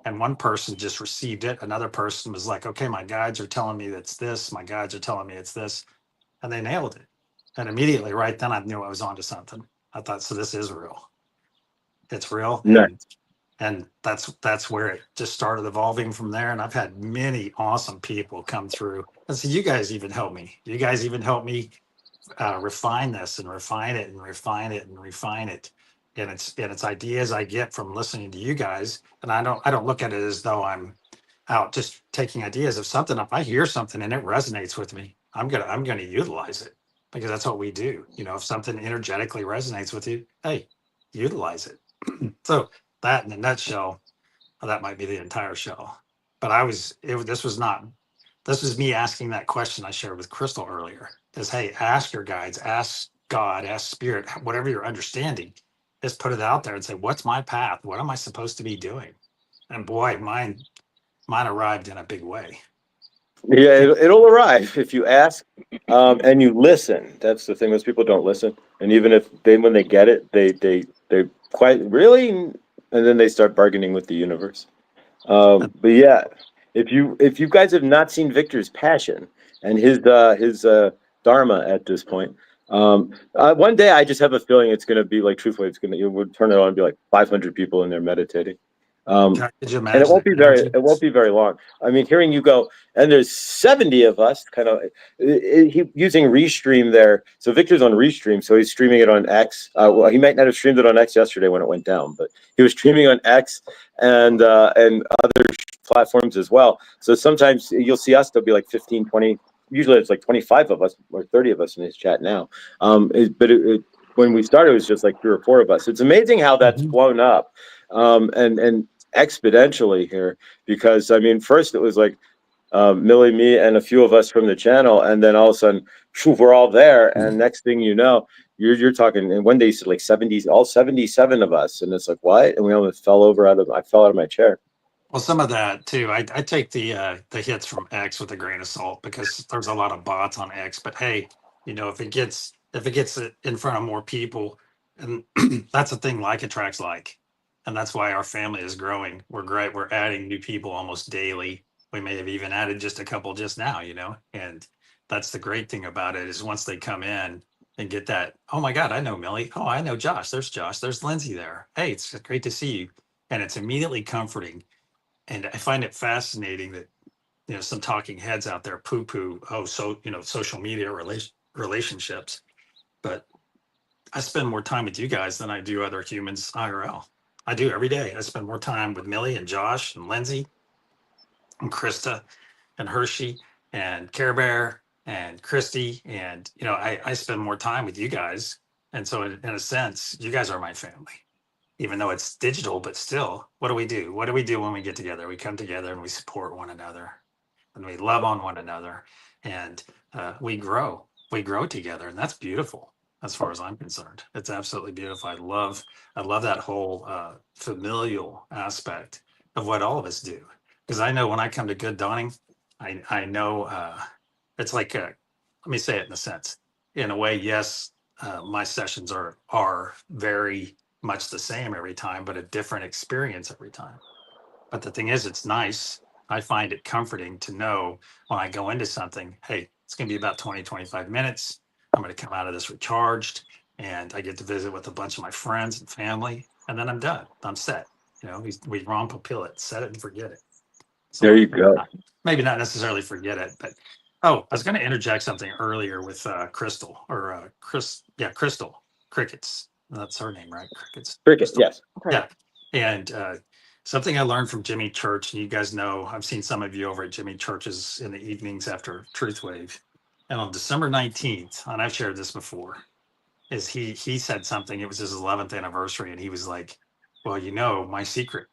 And one person just received it. Another person was like, okay, my guides are telling me it's this. My guides are telling me it's this. And they nailed it. And immediately right then I knew I was onto something. I thought, so this is real. It's real. Nice. And that's where it just started evolving from there. And I've had many awesome people come through. And so you guys even helped me. You guys even helped me refine this and refine it and refine it and refine it. And it's ideas I get from listening to you guys. And I don't look at it as though I'm out just taking ideas of something. If I hear something and it resonates with me, I'm gonna utilize it, because that's what we do. You know, if something energetically resonates with you, hey, utilize it. So that in a nutshell, that might be the entire show. But this was me asking that question I shared with Crystal earlier is, hey, ask your guides, ask God, ask spirit, whatever you're understanding, just put it out there and say, what's my path? What am I supposed to be doing? And boy, mine arrived in a big way. Yeah, it'll arrive if you ask and you listen. That's the thing. Most people don't listen, and even if when they get it, they quite really, and then they start bargaining with the universe. But yeah, if you guys have not seen Victor's passion and his dharma at this point, one day I just have a feeling it's going to be like Truthfully. It's going to we'll turn it on and be like 500 people in there meditating. Could you And it imagine won't the be very energy? it won't be very long. I mean, hearing you go, and there's 70 of us, kind of using Restream there. So Victor's on Restream, so he's streaming it on X. Well, he might not have streamed it on X yesterday when it went down, but he was streaming on X and other platforms as well. So sometimes you'll see us. There'll be like 15, 20. Usually it's like 25 of us or 30 of us in his chat now. When we started, it was just like 3 or 4 of us. It's amazing how that's blown up, and exponentially here, because I mean, first it was like Millie, me, and a few of us from the channel, and then all of a sudden, we're all there, and next thing you know, you're talking. And one day you said like 70, all 77 of us, and it's like what? And we almost fell I fell out of my chair. Well, some of that too. I take the hits from X with a grain of salt because there's a lot of bots on X. But hey, you know, if it gets in front of more people, and that's the thing, like attracts like, and that's why our family is growing. We're great. We're adding new people almost daily. We may have even added just a couple just now, you know, and that's the great thing about it is once they come in and get that, oh my God, I know Millie. Oh, I know Josh. There's Josh. There's Lindsay there. Hey, it's great to see you. And it's immediately comforting. And I find it fascinating that, you know, some talking heads out there poo poo, social media relationships. But I spend more time with you guys than I do other humans IRL. I do every day. I spend more time with Millie and Josh and Lindsay and Krista and Hershey and Care Bear and Christy. And, you know, I spend more time with you guys. And so in a sense, you guys are my family. Even though it's digital, but still, what do we do? What do we do when we get together? We come together and we support one another and we love on one another and we grow. We grow together, and that's beautiful as far as I'm concerned. It's absolutely beautiful. I love that whole familial aspect of what all of us do. Because I know when I come to Good Dawning, I know it's like let me say it in a sense. In a way, yes, my sessions are very much the same every time, but a different experience every time. But the thing is, it's nice. I find it comforting to know when I go into something, hey, it's going to be about 20, 25 minutes. I'm going to come out of this recharged and I get to visit with a bunch of my friends and family. And then I'm done. I'm set. You know, we romp a pill it, set it and forget it. So There you go. maybe not necessarily forget it, but I was going to interject something earlier with Crystal or Crystal Crickets. That's her name, right? Crickets. Cricket, yes. Yeah. And something I learned from Jimmy Church, and you guys know, I've seen some of you over at Jimmy Church's in the evenings after Truth Wave. And on December 19th, and I've shared this before, is he said something, it was his 11th anniversary, and he was like, well, you know, my secret.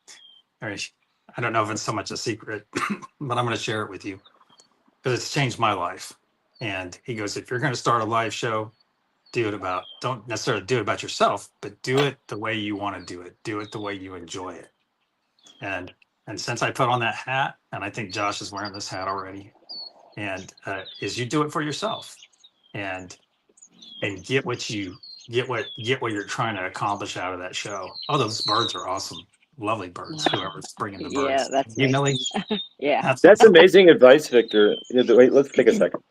I don't know if it's so much a secret, but I'm going to share it with you because it's changed my life. And he goes, if you're going to start a live show, don't necessarily do it about yourself, but do it the way you want to do it. Do it the way you enjoy it. And since I put on that hat, and I think Josh is wearing this hat already, and is you do it for yourself and get what you're trying to accomplish out of that show. Oh, those birds are awesome. Lovely birds, whoever's bringing the birds. Yeah, that's You, me. Millie? Yeah. That's amazing advice, Victor. Wait, let's take a second.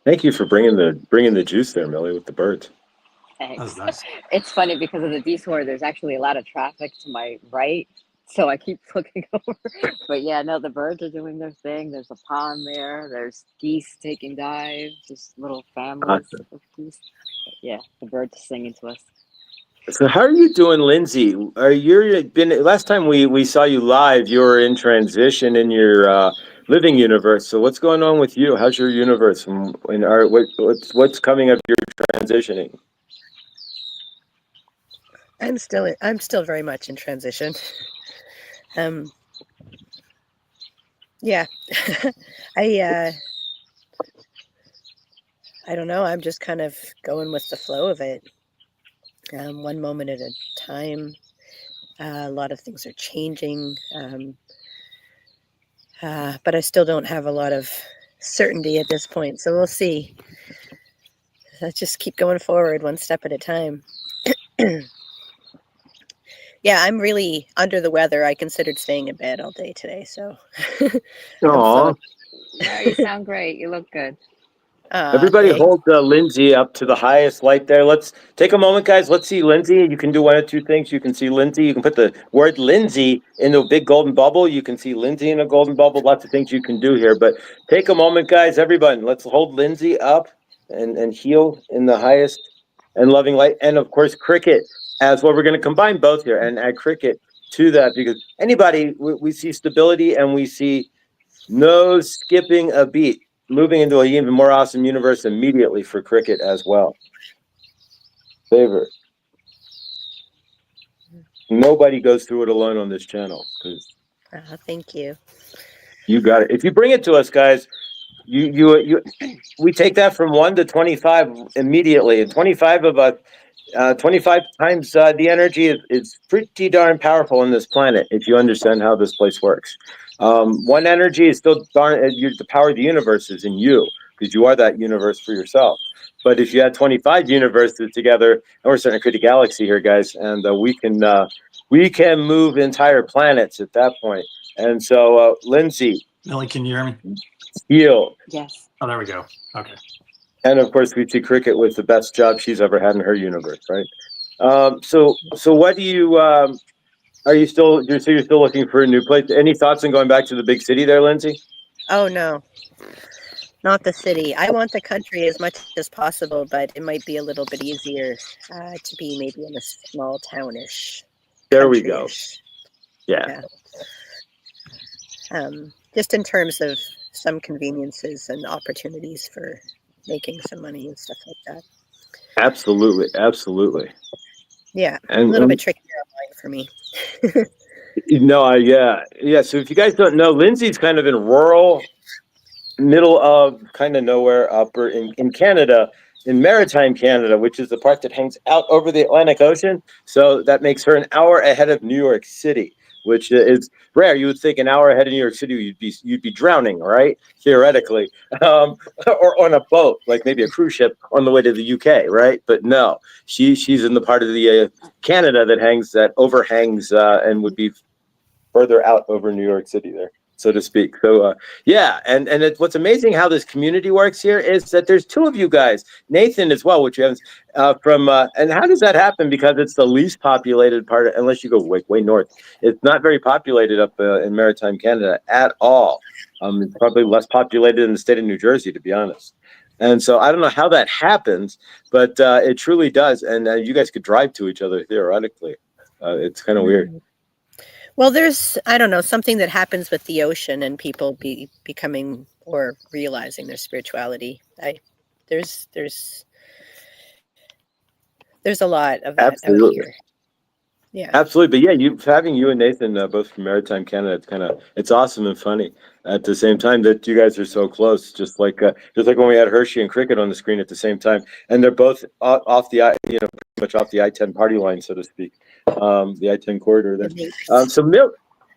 Thank you for bringing the juice there, Millie, with the birds. That was Thanks. nice. It's funny because of the detour, there's actually a lot of traffic to my right. So I keep looking over. But yeah, no, the birds are doing their thing. There's a pond there. There's geese taking dives, just little families Awesome. of geese. But yeah, the birds are singing to us. So how are you doing, Lindsay? Are you been last time we saw you live? You were in transition in your living universe. So what's going on with you? How's your universe? And what's coming of your transitioning? I'm still very much in transition. Yeah, I don't know. I'm just kind of going with the flow of it. One moment at a time. A lot of things are changing, but I still don't have a lot of certainty at this point. So we'll see. Let's just keep going forward one step at a time. Yeah, I'm really under the weather. I considered staying in bed all day today, so Aw. No, you sound great. You look good. Everybody thanks. hold Lindsay up to the highest light there. Let's take a moment, guys. Let's see Lindsay. You can do one of two things. You can see Lindsay. You can put the word Lindsay in a big golden bubble. You can see Lindsay in a golden bubble. Lots of things you can do here. But take a moment, guys. Everyone, let's hold Lindsay up and heal in the highest and loving light. And of course, Cricket as well. We're going to combine both here and add Cricket to that because anybody, we see stability and we see no skipping a beat. Moving into an even more awesome universe immediately for Cricket as well. Favor. Nobody goes through it alone on this channel because Thank you. you got it. If you bring it to us, guys, we take that from 1 to 25 immediately, and 25 of us. 25 times the energy is pretty darn powerful on this planet if you understand how this place works. One energy is still the power of the universe is in you because you are that universe for yourself. But if you had 25 universes together, and we're starting to create a galaxy here, guys, and we can move entire planets at that point. And so, Lindsay, Millie, can you hear me? heal. Yes. Oh, there we go. Okay. And of course, we see Cricket with the best job she's ever had in her universe, right? So what do you? Are you still? You're still looking for a new place? Any thoughts on going back to the big city there, Lindsay? Oh no, not the city. I want the country as much as possible, but it might be a little bit easier to be maybe in a small townish. There we go. Country-ish. Yeah. Just in terms of some conveniences and opportunities for making some money and stuff like that. Absolutely. Yeah, And, a little bit trickier online for me. Yeah. So if you guys don't know, Lindsay's kind of in rural, middle of kind of nowhere, upper in Canada, in maritime Canada, which is the part that hangs out over the Atlantic Ocean. So that makes her an hour ahead of New York City, which is rare. You would think an hour ahead of New York City, you'd be drowning, right? Theoretically, or on a boat, like maybe a cruise ship on the way to the UK, right? But no, she's in the part of the Canada that overhangs and would be further out over New York City there, so to speak. So and what's amazing how this community works here is that there's two of you guys, Nathan as well, which you haven't and how does that happen? Because it's the least populated part, unless you go way north. It's not very populated up in maritime Canada at all. It's probably less populated in the state of New Jersey, to be honest. And so I don't know how that happens, but it truly does. And you guys could drive to each other theoretically. It's kind of weird. Well, there's, I don't know, something that happens with the ocean and people becoming or realizing their spirituality. There's a lot of that out here. Yeah, absolutely. But yeah, having you and Nathan both from maritime Canada, it's awesome and funny at the same time that you guys are so close. Just like when we had Hershey and Cricket on the screen at the same time, and they're both off the pretty much off the I-10 party line, so to speak, the I-10 corridor there.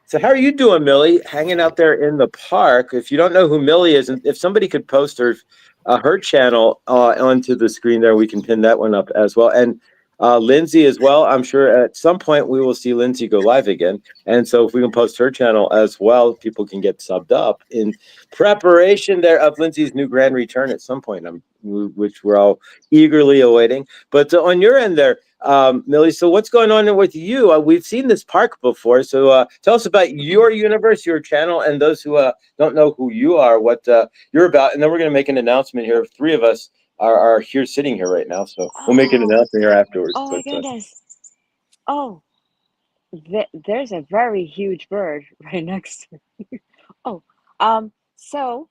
So how are you doing, Millie? Hanging out there in the park. If you don't know who Millie is, and if somebody could post her channel onto the screen there, we can pin that one up as well. And Lindsay as well. I'm sure at some point we will see Lindsay go live again. And so if we can post her channel as well, people can get subbed up in preparation there of Lindsay's new grand return at some point, which we're all eagerly awaiting. But on your end there, Millie, so what's going on with you? We've seen this park before. So tell us about your universe, your channel, and those who don't know who you are, what you're about. And then we're going to make an announcement here. Three of us are here sitting here right now, so we'll make an announcement here afterwards. Oh my goodness. Oh, there's a very huge bird right next to me. Oh, so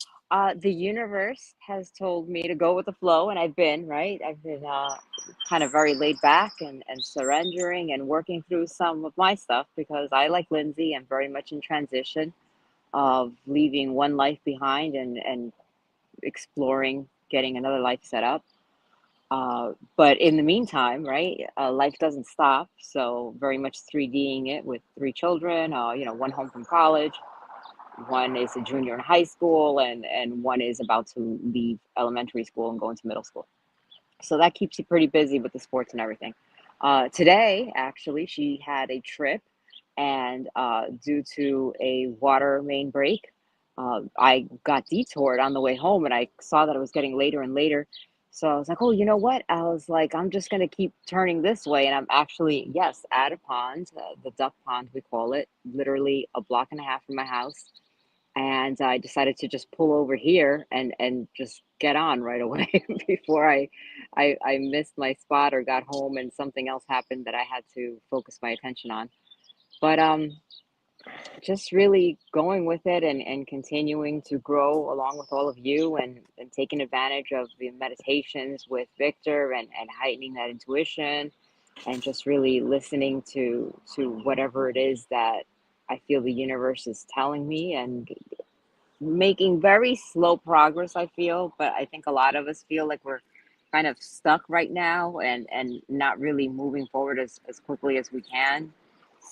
the universe has told me to go with the flow, and I've been, right? I've been kind of very laid back and surrendering and working through some of my stuff because I, like Lindsay, am very much in transition of leaving one life behind and exploring getting another life set up. But in the meantime, right, life doesn't stop. So very much 3Ding it with three children, one home from college, one is a junior in high school, and one is about to leave elementary school and go into middle school. So that keeps you pretty busy with the sports and everything. Today, actually, she had a trip, and due to a water main break, I got detoured on the way home, and I saw that it was getting later and later. So I was like, oh, you know what? I was like, I'm just going to keep turning this way. And I'm actually, yes, at a pond, the duck pond, we call it, literally a block and a half from my house, and I decided to just pull over here and just get on right away before I missed my spot or got home and something else happened that I had to focus my attention on. But just really going with it and continuing to grow along with all of you and taking advantage of the meditations with Victor and heightening that intuition and just really listening to whatever it is that I feel the universe is telling me and making very slow progress, I feel, but I think a lot of us feel like we're kind of stuck right now and not really moving forward as quickly as we can.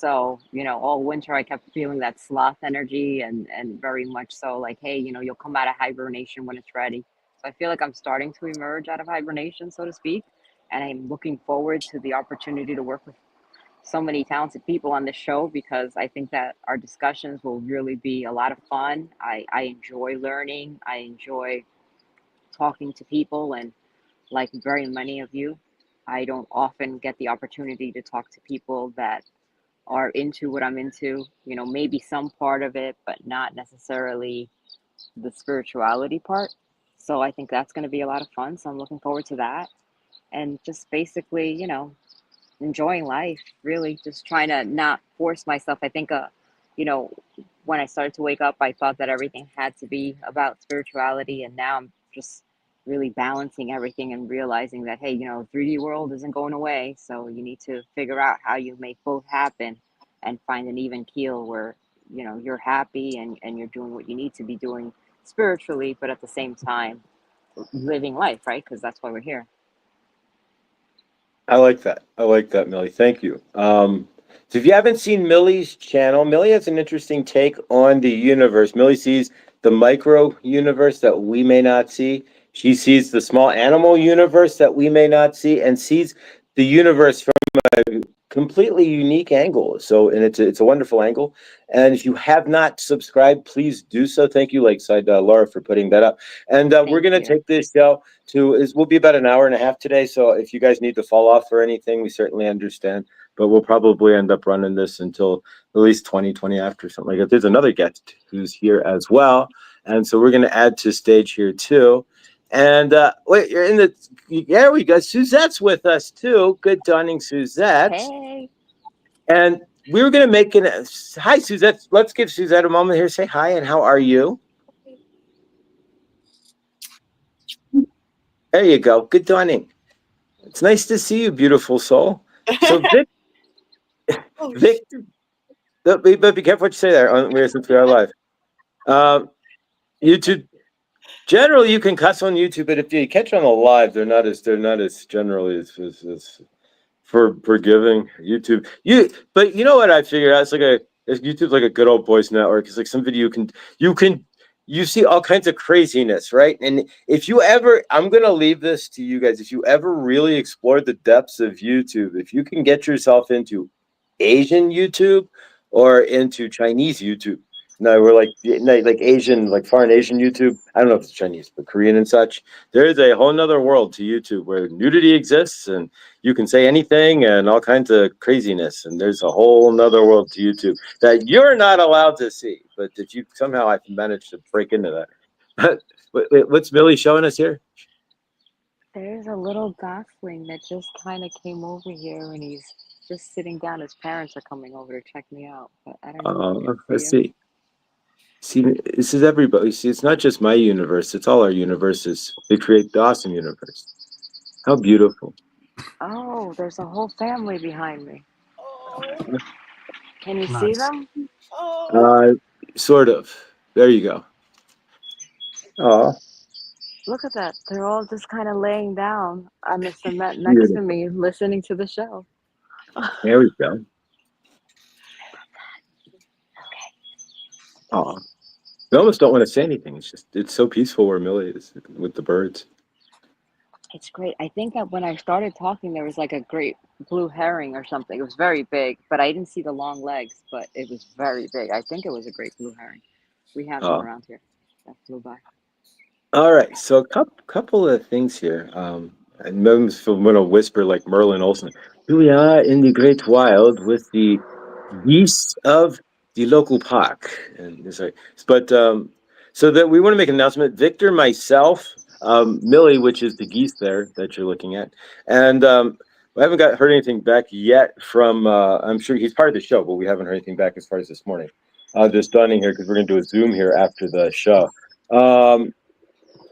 So, all winter I kept feeling that sloth energy and very much so like, hey, you'll come out of hibernation when it's ready. So I feel like I'm starting to emerge out of hibernation, so to speak. And I'm looking forward to the opportunity to work with so many talented people on this show because I think that our discussions will really be a lot of fun. I enjoy learning. I enjoy talking to people. And like very many of you, I don't often get the opportunity to talk to people that are into what I'm into, maybe some part of it, but not necessarily the spirituality part. So I think that's going to be a lot of fun. So I'm looking forward to that. And just basically, enjoying life, really just trying to not force myself. I think you know when I started to wake up, I thought that everything had to be about spirituality, and now I'm just really balancing everything and realizing that, hey, 3D world isn't going away, so you need to figure out how you make both happen and find an even keel where you're happy and you're doing what you need to be doing spiritually, but at the same time living life, right? Because that's why we're here. I like that. I like that, Millie. Thank you. So if you haven't seen Millie's channel, Millie has an interesting take on the universe. Millie sees the micro universe that we may not see. She sees the small animal universe that we may not see, and sees the universe from a completely unique angle. So, and it's a wonderful angle. And if you have not subscribed, please do so. Thank you, Lakeside Laura, for putting that up. And we're Thank going to you. take this show we'll be about an hour and a half today. So if you guys need to fall off or anything, we certainly understand. But we'll probably end up running this until at least 20 after, something like that. There's another guest who's here as well. And so we're going to add to stage here too. And wait, you're in the, there we go. Suzette's with us too. Good dawning, Suzette. Hey. And we were going to make hi, Suzette. Let's give Suzette a moment here. Say hi, and how are you? There you go. Good dawning. It's nice to see you, beautiful soul. So Vic, but be careful what you say there. Since we are live, YouTube. Generally, you can cuss on YouTube, but if you catch on the live, they're not as generally as forgiving. YouTube, but you know what I figured out? YouTube's like a good old boys network. It's like some video you see all kinds of craziness, right? And if you ever, I'm gonna leave this to you guys. If you ever really explore the depths of YouTube, if you can get yourself into Asian YouTube or into Chinese YouTube. No, we're like Asian, like foreign Asian YouTube. I don't know if it's Chinese, but Korean and such. There is a whole nother world to YouTube where nudity exists and you can say anything and all kinds of craziness. And there's a whole nother world to YouTube that you're not allowed to see. But if you somehow I've managed to break into that. What's Millie showing us here? There's a little gosling that just kind of came over here and he's just sitting down. His parents are coming over to check me out, but I don't know if you can Let's see him. see. This is everybody. See, it's not just my universe; it's all our universes. They create the awesome universe. How beautiful! Oh, there's a whole family behind me. Oh, Can you see Nice. them? oh. Sort of. There you go. Oh, Look at that. They're all just kind of laying down on the cement next to beautiful. me, listening to the show. There we go. Oh, we almost don't want to say anything. It's so peaceful where Millie is with the birds. It's great. I think that when I started talking, there was like a great blue herring or something. It was very big, but I didn't see the long legs, but it was very big. I think it was a great blue herring. We have them Oh, around here. That flew by. all right. So a couple of things here. And I'm going to whisper like Merlin Olsen. Here we are in the great wild with the geese of the local park. And sorry, but so that we want to make an announcement. Victor, myself, Millie, which is the geese there that you're looking at, and we haven't heard anything back yet from. I'm sure he's part of the show, but we haven't heard anything back as far as this morning. Just dawning here because we're going to do a Zoom here after the show.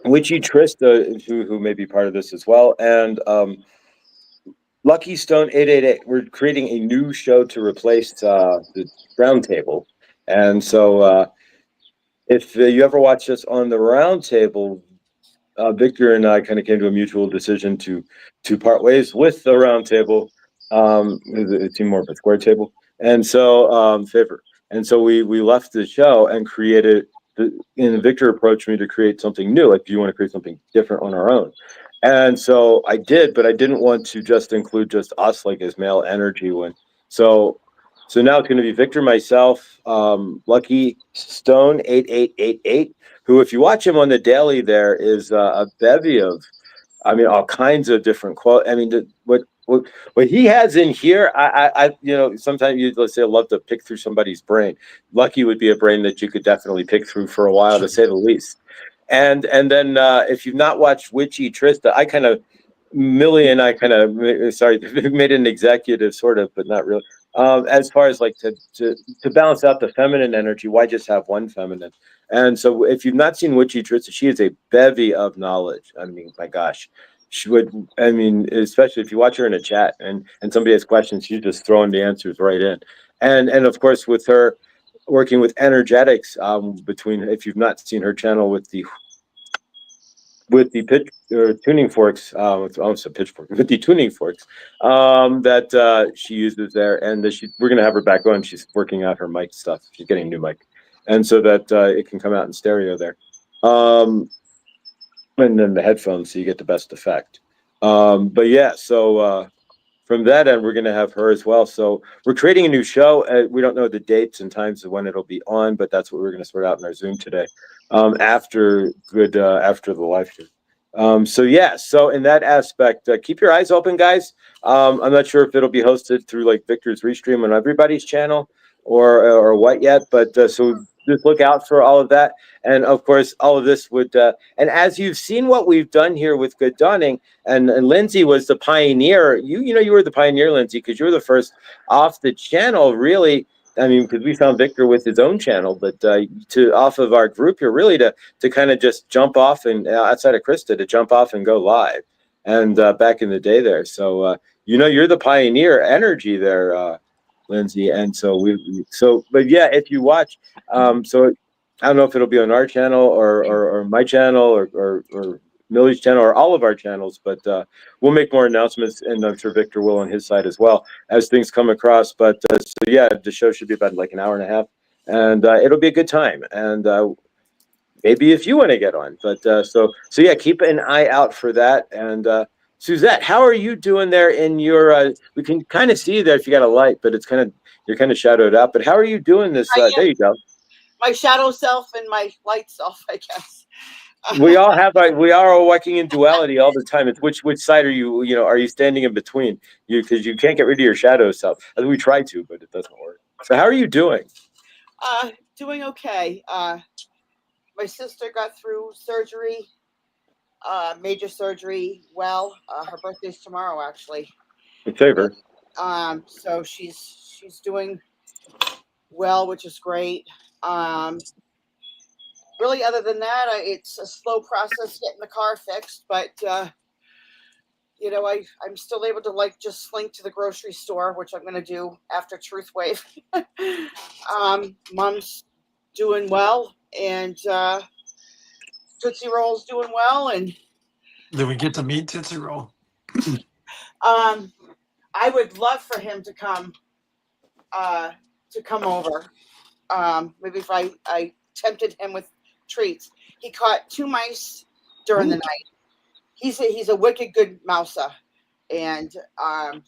Witchy Trista, who may be part of this as well, and Lucky Stone 888. We're creating a new show to replace the round table. And so if you ever watch us on the round table, Victor and I kind of came to a mutual decision to part ways with the round table. It seemed more of a square table. And so favor. And so we left the show and created and Victor approached me to create something new. Like, do you want to create something different on our own? And so I did, but I didn't want to just include just us, like as male energy. So now it's going to be Victor, myself, Lucky Stone 8888, who, if you watch him on the daily, there is a bevy of, I mean, all kinds of different quotes. I mean, what he has in here, sometimes let's say I love to pick through somebody's brain. Lucky would be a brain that you could definitely pick through for a while, to say the least. And then if you've not watched Witchy Trista, Millie and I kind of made an executive sort of, but not really. As far as like to balance out the feminine energy, why just have one feminine? And so if you've not seen Witchy Trista, she is a bevy of knowledge. I mean, my gosh, she would. I mean, especially if you watch her in a chat and somebody has questions, she's just throwing the answers right in. And of course with her working with energetics, between, if you've not seen her channel with the pitch or tuning forks, it's almost a pitchfork, with the tuning forks that she uses there, and we're going to have her back on. She's working out her mic stuff. She's getting a new mic, and so that it can come out in stereo there, and then the headphones, so you get the best effect. But yeah, so from that end, we're going to have her as well. So we're creating a new show. We don't know the dates and times of when it'll be on, but that's what we're going to sort out in our Zoom today, after the live stream. So yeah, so in that aspect, keep your eyes open, guys. I'm not sure if it'll be hosted through like Victor's Restream on everybody's channel or what yet, but so just look out for all of that. And of course, all of this would, and as you've seen what we've done here with Good Dawning, and Lindsay was the pioneer. You were the pioneer, Lindsay, because you were the first off the channel, really. I mean, because we found Victor with his own channel, but off of our group here, really to kind of just jump off and outside of Krista, to jump off and go live, and back in the day there. So you're the pioneer energy there, Lindsay, and so but yeah, if you watch, so I don't know if it'll be on our channel or my channel or Millie's channel or all of our channels, but we'll make more announcements, and I'm sure Victor will on his side as well as things come across. But so yeah, the show should be about like an hour and a half, and it'll be a good time. And maybe if you want to get on, but so yeah, keep an eye out for that. And Suzette, how are you doing there in your? We can kind of see you there if you got a light, but you're kind of shadowed out. But how are you doing this? There you go. My shadow self and my light self, I guess. We are all working in duality all the time. It's which side are you? Are you standing in between? Because you can't get rid of your shadow self. I think we try to, but it doesn't work. So how are you doing? Doing okay. My sister got through surgery, major surgery. Well, her birthday's tomorrow, actually. In favor. So she's doing well, which is great. Really, other than that, it's a slow process getting the car fixed, but I'm still able to just slink to the grocery store, which I'm going to do after Truth Wave. Mom's doing well, and Tootsie Roll's doing well, and Did we get to meet Tootsie Roll? I would love for him to come over. Maybe if I tempted him with treats. He caught 2 mice during the night. He's a wicked good mouser, and so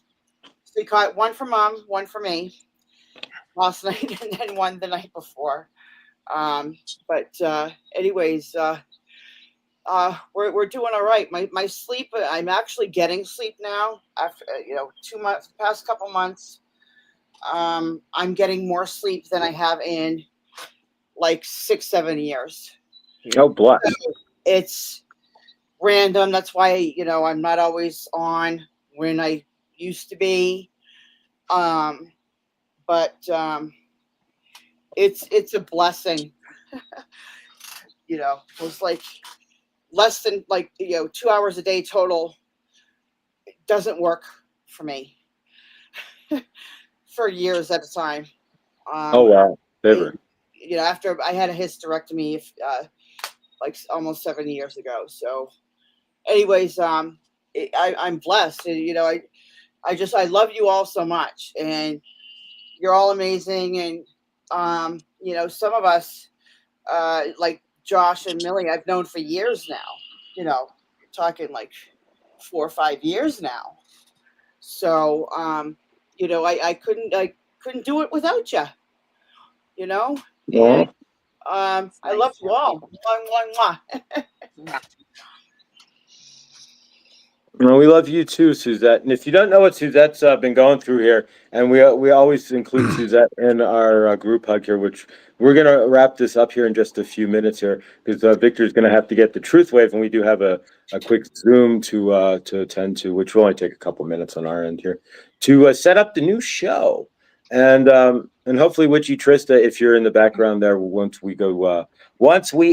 he caught one for Mom, one for me last night, and then one the night before. But anyways, we're doing all right. My sleep, I'm actually getting sleep now after 2 months, past couple months. I'm getting more sleep than I have in like 6-7 years. Oh, bless. So it's random. That's why I'm not always on when I used to be. But it's a blessing. It was like less than 2 hours a day total. It doesn't work for me for years at a time. Oh, wow. Favorite. After I had a hysterectomy like almost 7 years ago. So anyways, I'm blessed. And, I love you all so much, and you're all amazing. And some of us like Josh and Millie, I've known for years now. You're talking like 4 or 5 years now. So I couldn't do it without you. Yeah. And, I love you all. Mwah, mwah, mwah. Well, we love you too, Suzette. And if you don't know what Suzette's been going through here, and we always include Suzette in our group hug here, which we're going to wrap this up here in just a few minutes here, because Victor's going to have to get the Truth Wave, and we do have a quick Zoom to attend to, which will only take a couple minutes on our end here, to set up the new show. And hopefully, Witchy Trista, if you're in the background there, once we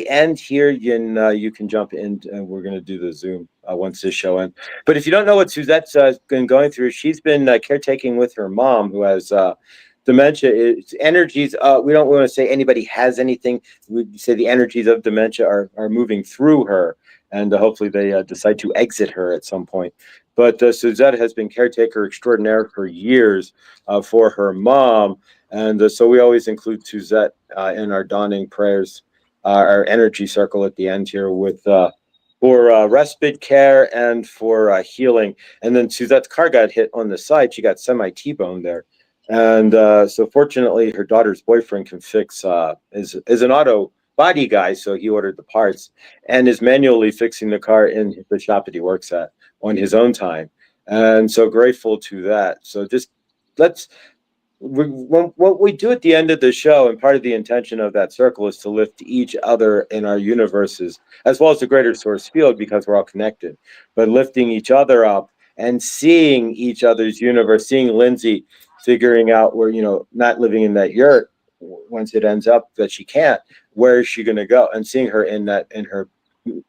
end here, you can jump in, and we're going to do the Zoom once this show ends. But if you don't know what Suzette's been going through, she's been caretaking with her mom, who has dementia. It's energies. We don't want to say anybody has anything. We say the energies of dementia are moving through her, and hopefully they decide to exit her at some point. But Suzette has been caretaker extraordinaire for years for her mom. And so we always include Suzette in our dawning prayers, our energy circle at the end here for respite care and for healing. And then Suzette's car got hit on the side. She got semi-T-boned there. And so fortunately, her daughter's boyfriend can fix, is an auto body guy, so he ordered the parts and is manually fixing the car in the shop that he works at on his own time. And so grateful to that. So just what we do at the end of the show, and part of the intention of that circle, is to lift each other in our universes, as well as the greater source field, because we're all connected, but lifting each other up and seeing each other's universe, seeing Lindsay figuring out where, not living in that yurt once it ends up that she can't, where is she going to go, and seeing her in an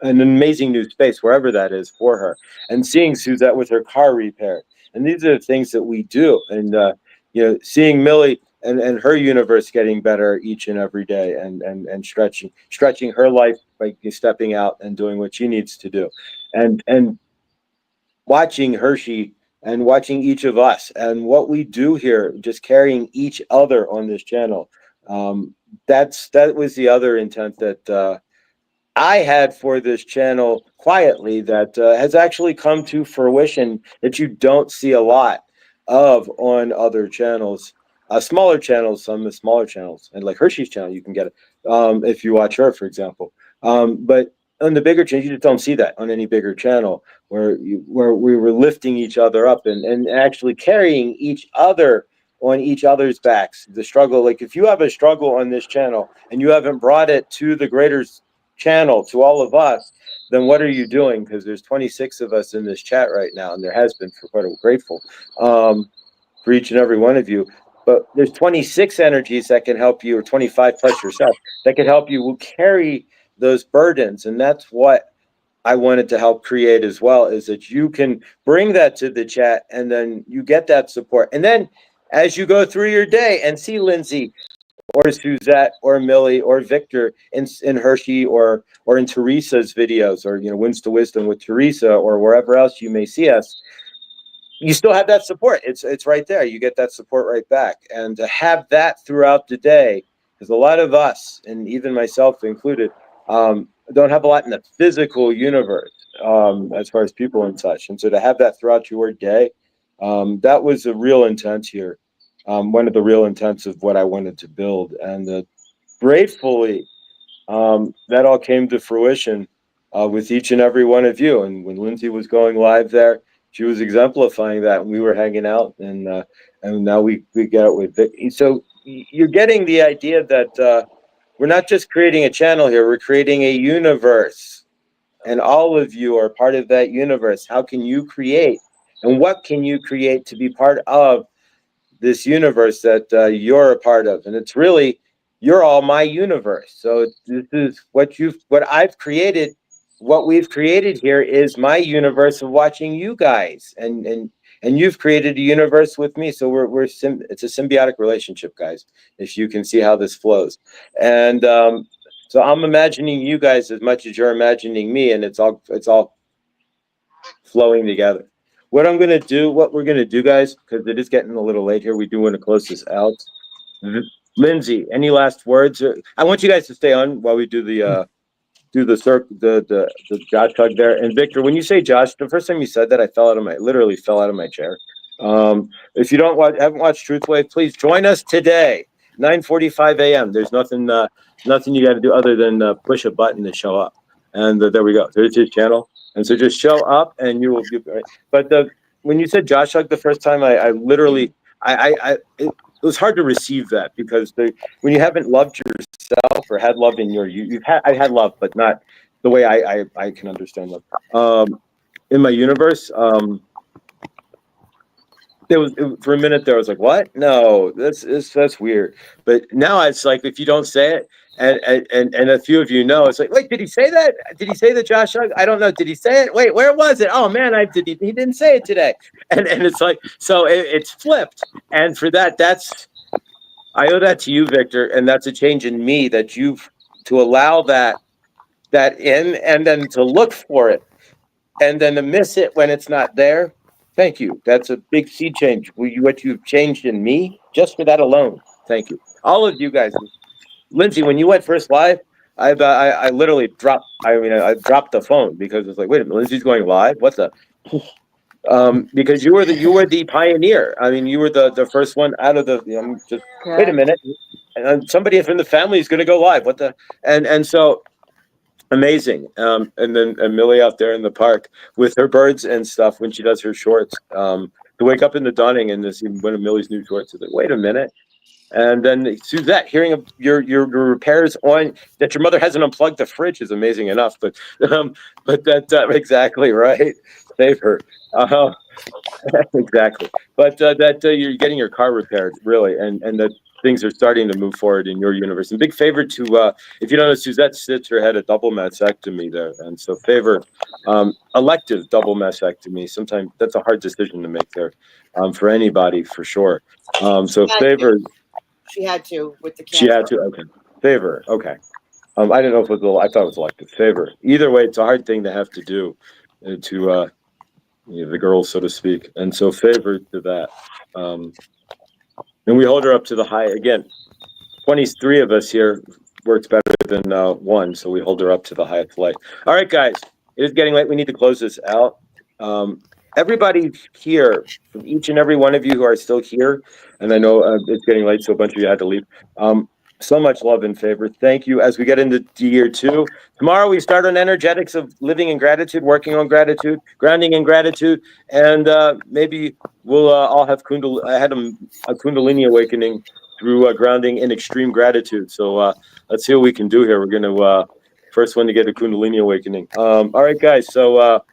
amazing new space, wherever that is for her, and seeing Suzette with her car repaired. And these are the things that we do. And, seeing Millie and her universe getting better each and every day, and stretching her life by stepping out and doing what she needs to do, and watching Hershey and watching each of us and what we do here, just carrying each other on this channel. That was the other intent that I had for this channel quietly, that has actually come to fruition, that you don't see a lot of on other channels, smaller channels. Some of the smaller channels, and like Hershey's channel, you can get it if you watch her, for example. But on the bigger channel, you just don't see that on any bigger channel, where we were lifting each other up and actually carrying each other on each other's backs. The struggle, like if you have a struggle on this channel and you haven't brought it to the greater channel, to all of us, then what are you doing? Because there's 26 of us in this chat right now, and there has been for quite a grateful for each and every one of you. But there's 26 energies that can help you, or 25 plus yourself, that can help you carry those burdens. And that's what I wanted to help create as well, is that you can bring that to the chat and then you get that support. And then as you go through your day and see Lindsay or Suzette or Millie or Victor in Hershey or in Teresa's videos, or, you know, Wins to Wisdom with Teresa, or wherever else you may see us, you still have that support. It's right there. You get that support right back. And to have that throughout the day, because a lot of us, and even myself included, don't have a lot in the physical universe, as far as people and such. And so to have that throughout your day, that was a real intent here. One of the real intents of what I wanted to build. And gratefully, that all came to fruition with each and every one of you. And when Lindsay was going live there, she was exemplifying that, and we were hanging out, and now we get it with Vic. So you're getting the idea that we're not just creating a channel here, we're creating a universe, and all of you are part of that universe. How can you create, and what can you create to be part of this universe that you're a part of? And it's really, you're all my universe. So this is what I've created. What we've created here is my universe of watching you guys, and you've created a universe with me. So it's a symbiotic relationship, guys, if you can see how this flows. And so I'm imagining you guys as much as you're imagining me, and it's all flowing together. What we're going to do, guys, because it is getting a little late here, we do want to close this out. Lindsay, any last words? I want you guys to stay on while we do the Josh hug there. And Victor, when you say Josh, the first time you said that, I literally fell out of my chair. If you haven't watched Truth Wave, please join us today, 9:45 a.m. There's nothing you got to do other than push a button to show up. And there we go. There's his channel. And so just show up and you will be right. But when you said Josh hug the first time, I literally, it was hard to receive that, because when you haven't loved yourself or had love in I had love, but not the way I can understand love. In my universe, for a minute there, I was like, what? No, that's weird. But now it's like, if you don't say it, and a few of you know, it's like, wait, did he say that? Did he say the Josh hug? I don't know. Did he say it? Wait, where was it? Oh man, he didn't say it today. And it's like, so it's flipped. And for that, I owe that to you, Victor, and that's a change in me, that to allow that in, and then to look for it, and then to miss it when it's not there. Thank you. That's a big sea change. What you've changed in me, just for that alone. Thank you, all of you guys. Lindsay, when you went first live, I literally dropped. I dropped the phone, because it's like, wait a minute, Lindsay's going live. What the? Because you were the pioneer. I mean, you were the first one out of the. Wait a minute, and somebody from the family is going to go live. What the? And so amazing. And then Millie out there in the park with her birds and stuff when she does her shorts. To wake up in the dawning and to see one of Millie's new shorts. It's like, wait a minute. And then Suzette, hearing your repairs on that your mother hasn't unplugged the fridge is amazing enough. But that exactly right. Save her. Exactly. But that you're getting your car repaired, really, and that things are starting to move forward in your universe. And big favor to, if you don't know, Suzette Stitzer had a double mastectomy there, and so favor elective double mastectomy. Sometimes that's a hard decision to make there, for anybody, for sure. So favor. She had to with the cancer. She had to. Okay. Favor. Okay. I didn't know if it was. I thought it was elective. Favor. Either way, it's a hard thing to have to do to the girls, so to speak. And so favor to that. And we hold her up to the high again. 23 of us here works better than one, so we hold her up to the highest light. All right, guys, it is getting late. We need to close this out. Everybody here, from each and every one of you who are still here, and I know it's getting late, so a bunch of you had to leave. So much love and favor. Thank you. As we get into year 2, tomorrow we start on energetics of living in gratitude, working on gratitude, grounding in gratitude, and maybe we'll all have I had a Kundalini awakening through grounding in extreme gratitude. So let's see what we can do here. We're going to first one to get a Kundalini awakening. All right, guys. So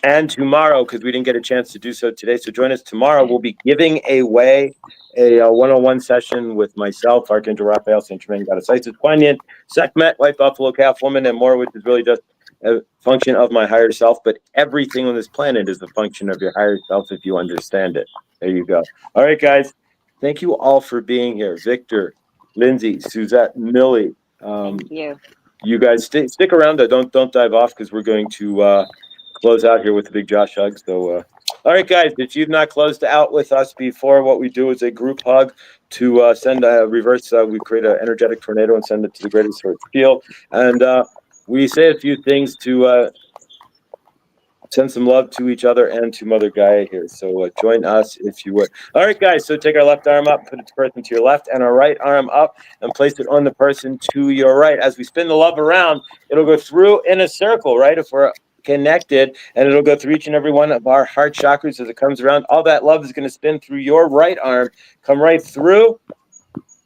and tomorrow, because we didn't get a chance to do so today. So join us tomorrow. We'll be giving away a one-on-one session with myself, Archangel Raphael, Saint Germain, Goddess Isis, Kuan Yin, Sekhmet, White Buffalo, Calf Woman, and more, which is really just a function of my higher self. But everything on this planet is a function of your higher self if you understand it. There you go. All right, guys. Thank you all for being here. Victor, Lindsay, Suzette, Millie. Thank you. You guys stick around though. Don't dive off, because we're going to close out here with a big Josh hug. So, all right, guys, if you've not closed out with us before, what we do is a group hug to send a reverse. We create an energetic tornado and send it to the greatest source field, and we say a few things to send some love to each other and to Mother Gaia here. So join us if you would. All right, guys. So take our left arm up, put it to the person to your left, and our right arm up, and place it on the person to your right. As we spin the love around, it'll go through in a circle, right? If we're connected, and it'll go through each and every one of our heart chakras as it comes around. All that love is going to spin through your right arm, come right through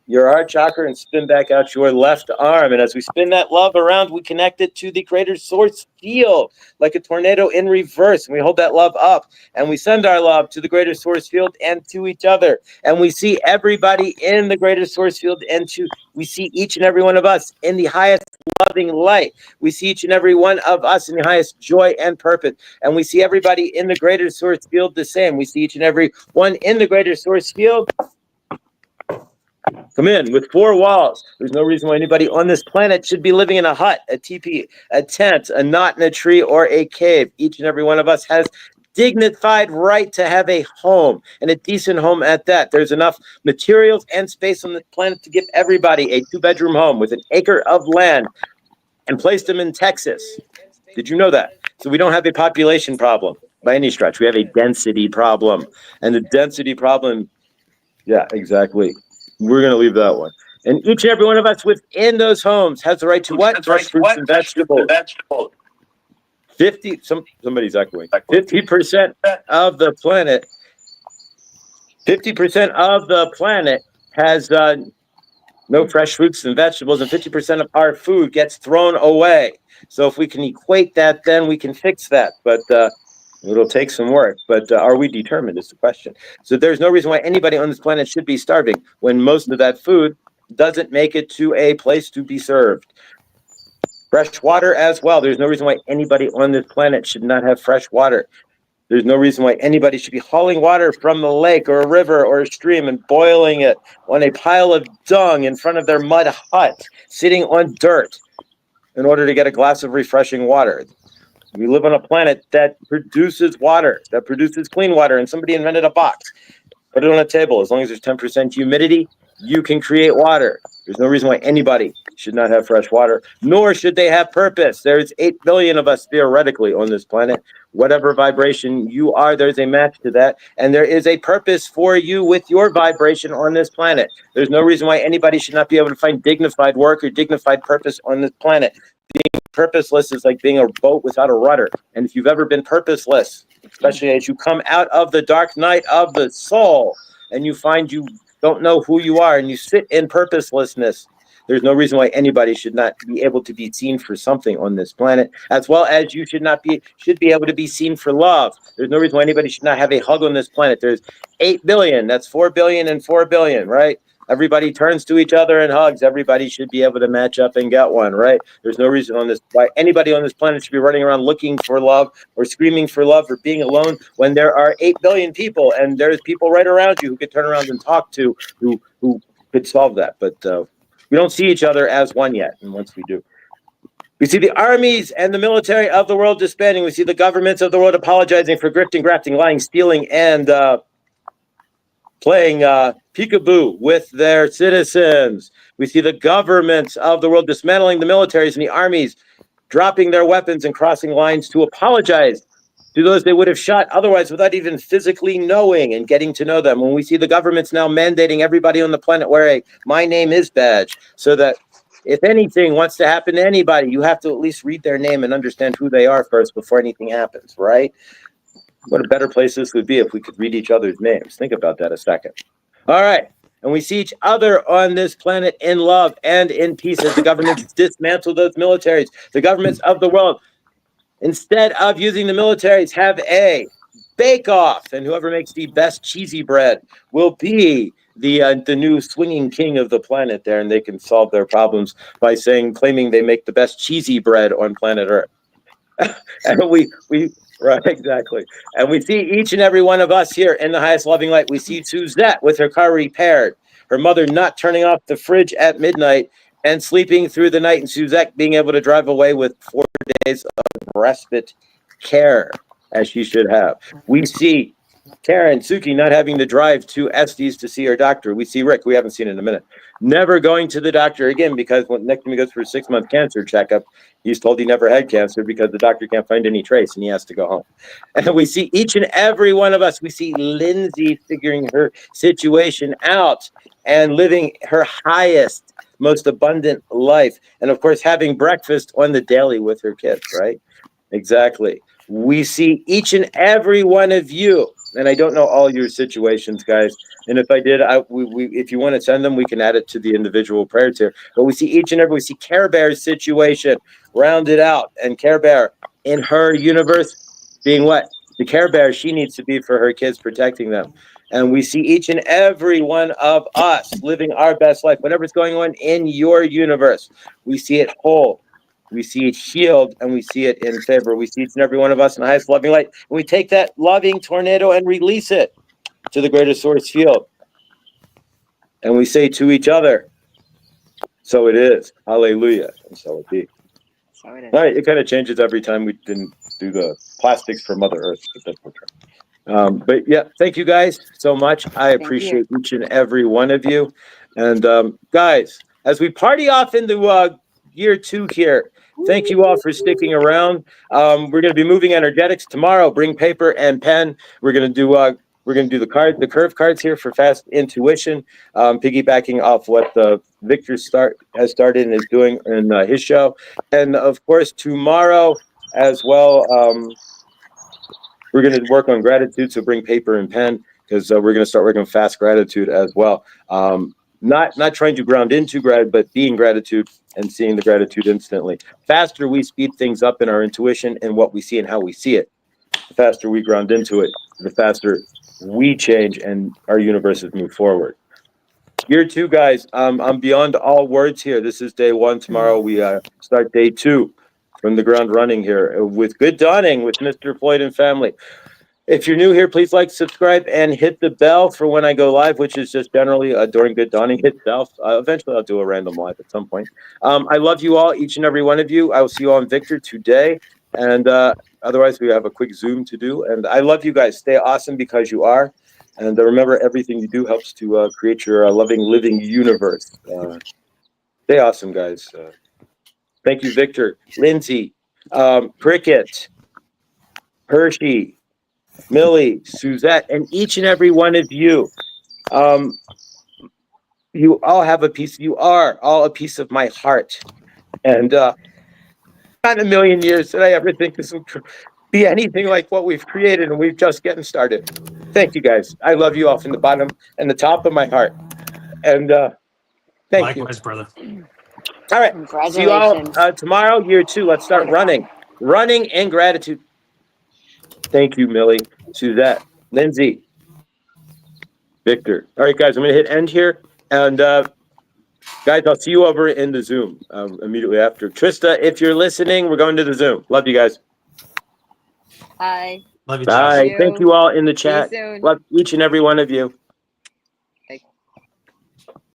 your heart chakra, and spin back out your left arm. And as we spin that love around, we connect it to the greater source field like a tornado in reverse. And we hold that love up, and we send our love to the greater source field and to each other. And we see everybody in the greater source field, and we see each and every one of us in the highest loving light. We see each and every one of us in the highest joy and purpose. And we see everybody in the greater source field the same. We see each and every one in the greater source field come in with 4 walls. There's no reason why anybody on this planet should be living in a hut, a teepee, a tent, a knot in a tree, or a cave. Each and every one of us has dignified right to have a home, and a decent home at that. There's enough materials and space on the planet to give everybody a 2-bedroom home with an acre of land, and place them in Texas. Did you know that? So we don't have a population problem by any stretch. We have a density problem, and the density problem, yeah, exactly. We're going to leave that one. And each and every one of us within those homes has the right to what? Fresh fruits and vegetables. 50%, somebody's echoing. 50% of the planet, 50% of the planet has no fresh fruits and vegetables, and 50% of our food gets thrown away. So if we can equate that, then we can fix that. But it'll take some work, but are we determined is the question. So there's no reason why anybody on this planet should be starving when most of that food doesn't make it to a place to be served. Fresh water as well. There's no reason why anybody on this planet should not have fresh water. There's no reason why anybody should be hauling water from the lake or a river or a stream and boiling it on a pile of dung in front of their mud hut, sitting on dirt in order to get a glass of refreshing water. We live on a planet that produces water, that produces clean water, and somebody invented a box. Put it on a table. As long as there's 10% humidity, you can create water. There's no reason why anybody should not have fresh water, nor should they have purpose. There's 8 billion of us theoretically on this planet. Whatever vibration you are, there's a match to that, and there is a purpose for you with your vibration on this planet. There's no reason why anybody should not be able to find dignified work or dignified purpose on this planet. Being purposeless is like being a boat without a rudder. And if you've ever been purposeless, especially as you come out of the dark night of the soul and you find you don't know who you are and you sit in purposelessness, there's no reason why anybody should not be able to be seen for something on this planet, as well as you should be able to be seen for love. There's no reason why anybody should not have a hug on this planet. There's 8 billion, that's 4 billion and 4 billion, right? Everybody turns to each other and hugs. Everybody should be able to match up and get one, right? There's no reason why anybody on this planet should be running around looking for love or screaming for love or being alone when there are 8 billion people and there's people right around you who could turn around and talk to who could solve that. But we don't see each other as one yet. And once we do, we see the armies and the military of the world disbanding. We see the governments of the world apologizing for grifting, grafting, lying, stealing, and playing peekaboo with their citizens. We see the governments of the world dismantling the militaries and the armies, dropping their weapons and crossing lines to apologize to those they would have shot otherwise without even physically knowing and getting to know them. When we see the governments now mandating everybody on the planet wear a "My Name Is" badge, so that if anything wants to happen to anybody, you have to at least read their name and understand who they are first before anything happens, right? What a better place this would be if we could read each other's names. Think about that a second. All right. And we see each other on this planet in love and in peace as the governments dismantle those militaries. The governments of the world Instead of using the militaries, have a bake-off, and whoever makes the best cheesy bread will be the new swinging king of the planet there, and they can solve their problems by claiming they make the best cheesy bread on planet Earth. And we right, exactly. And we see each and every one of us here in the highest loving light. We see Suzette with her car repaired, her mother not turning off the fridge at midnight and sleeping through the night, and Suzette being able to drive away with 4 days of respite care, as she should have. We see Karen, Suki not having to drive to Estes to see her doctor. We see Rick, we haven't seen in a minute, never going to the doctor again because when next time he goes for a 6-month cancer checkup, he's told he never had cancer because the doctor can't find any trace and he has to go home. And we see each and every one of us. We see Lindsay figuring her situation out and living her highest, most abundant life. And of course, having breakfast on the daily with her kids, right? Exactly. We see each and every one of you. And I don't know all your situations, guys. And if I did, if you want to send them, we can add it to the individual prayers here. But we see each and every, we see Care Bear's situation rounded out. And Care Bear in her universe being what? The Care Bear she needs to be for her kids, protecting them. And we see each and every one of us living our best life, whatever's going on in your universe. We see it whole. We see it healed, and we see it in favor. We see each and every one of us in the highest loving light. And we take that loving tornado and release it to the greater source field. And we say to each other, so it is. Hallelujah. And so it be. So it is. All right, it kind of changes every time. We didn't do the plastics for Mother Earth, but that's okay. But yeah, thank you guys so much. I appreciate each and every one of you. And guys, as we party off into year 2 here, thank you all for sticking around. We're going to be moving energetics tomorrow. Bring paper and pen. We're going to do the curve cards here for fast intuition, piggybacking off what Victor has started and is doing in his show. And of course, tomorrow as well, we're going to work on gratitude. So bring paper and pen because we're going to start working on fast gratitude as well. Not trying to ground into gratitude, but being gratitude and seeing the gratitude instantly. Faster we speed things up in our intuition and what we see and how we see it. The faster we ground into it, the faster we change and our universes move forward. Year 2, guys, I'm beyond all words here. This is day 1. Tomorrow we start day 2 from the ground running here with Good Dawning with Mr. Floyd and family. If you're new here, please like, subscribe, and hit the bell for when I go live, which is just generally during Good Dawning itself. Eventually, I'll do a random live at some point. I love you all, each and every one of you. I will see you all in Victor today. And otherwise, we have a quick Zoom to do. And I love you guys. Stay awesome because you are. And remember, everything you do helps to create your loving, living universe. Stay awesome, guys. Thank you, Victor, Lindsay, Cricket, Hershey, Millie, Suzette, and each and every one of you. You all have a piece. You are all a piece of my heart. And not in a million years did I ever think this would be anything like what we've created, and we're just getting started. Thank you, guys. I love you all from the bottom and the top of my heart. And thank you. Likewise, brother. All right. See you all tomorrow, year 2. Let's start running. Running in gratitude. Thank you, Millie, Suzette, Lindsay, Victor. All right, guys, I'm going to hit end here. And guys, I'll see you over in the Zoom immediately after. Trista, if you're listening, we're going to the Zoom. Love you guys. Hi. Love you, Bye. Josh. Thank you all in the See you chat. soon. Love each and every one of you.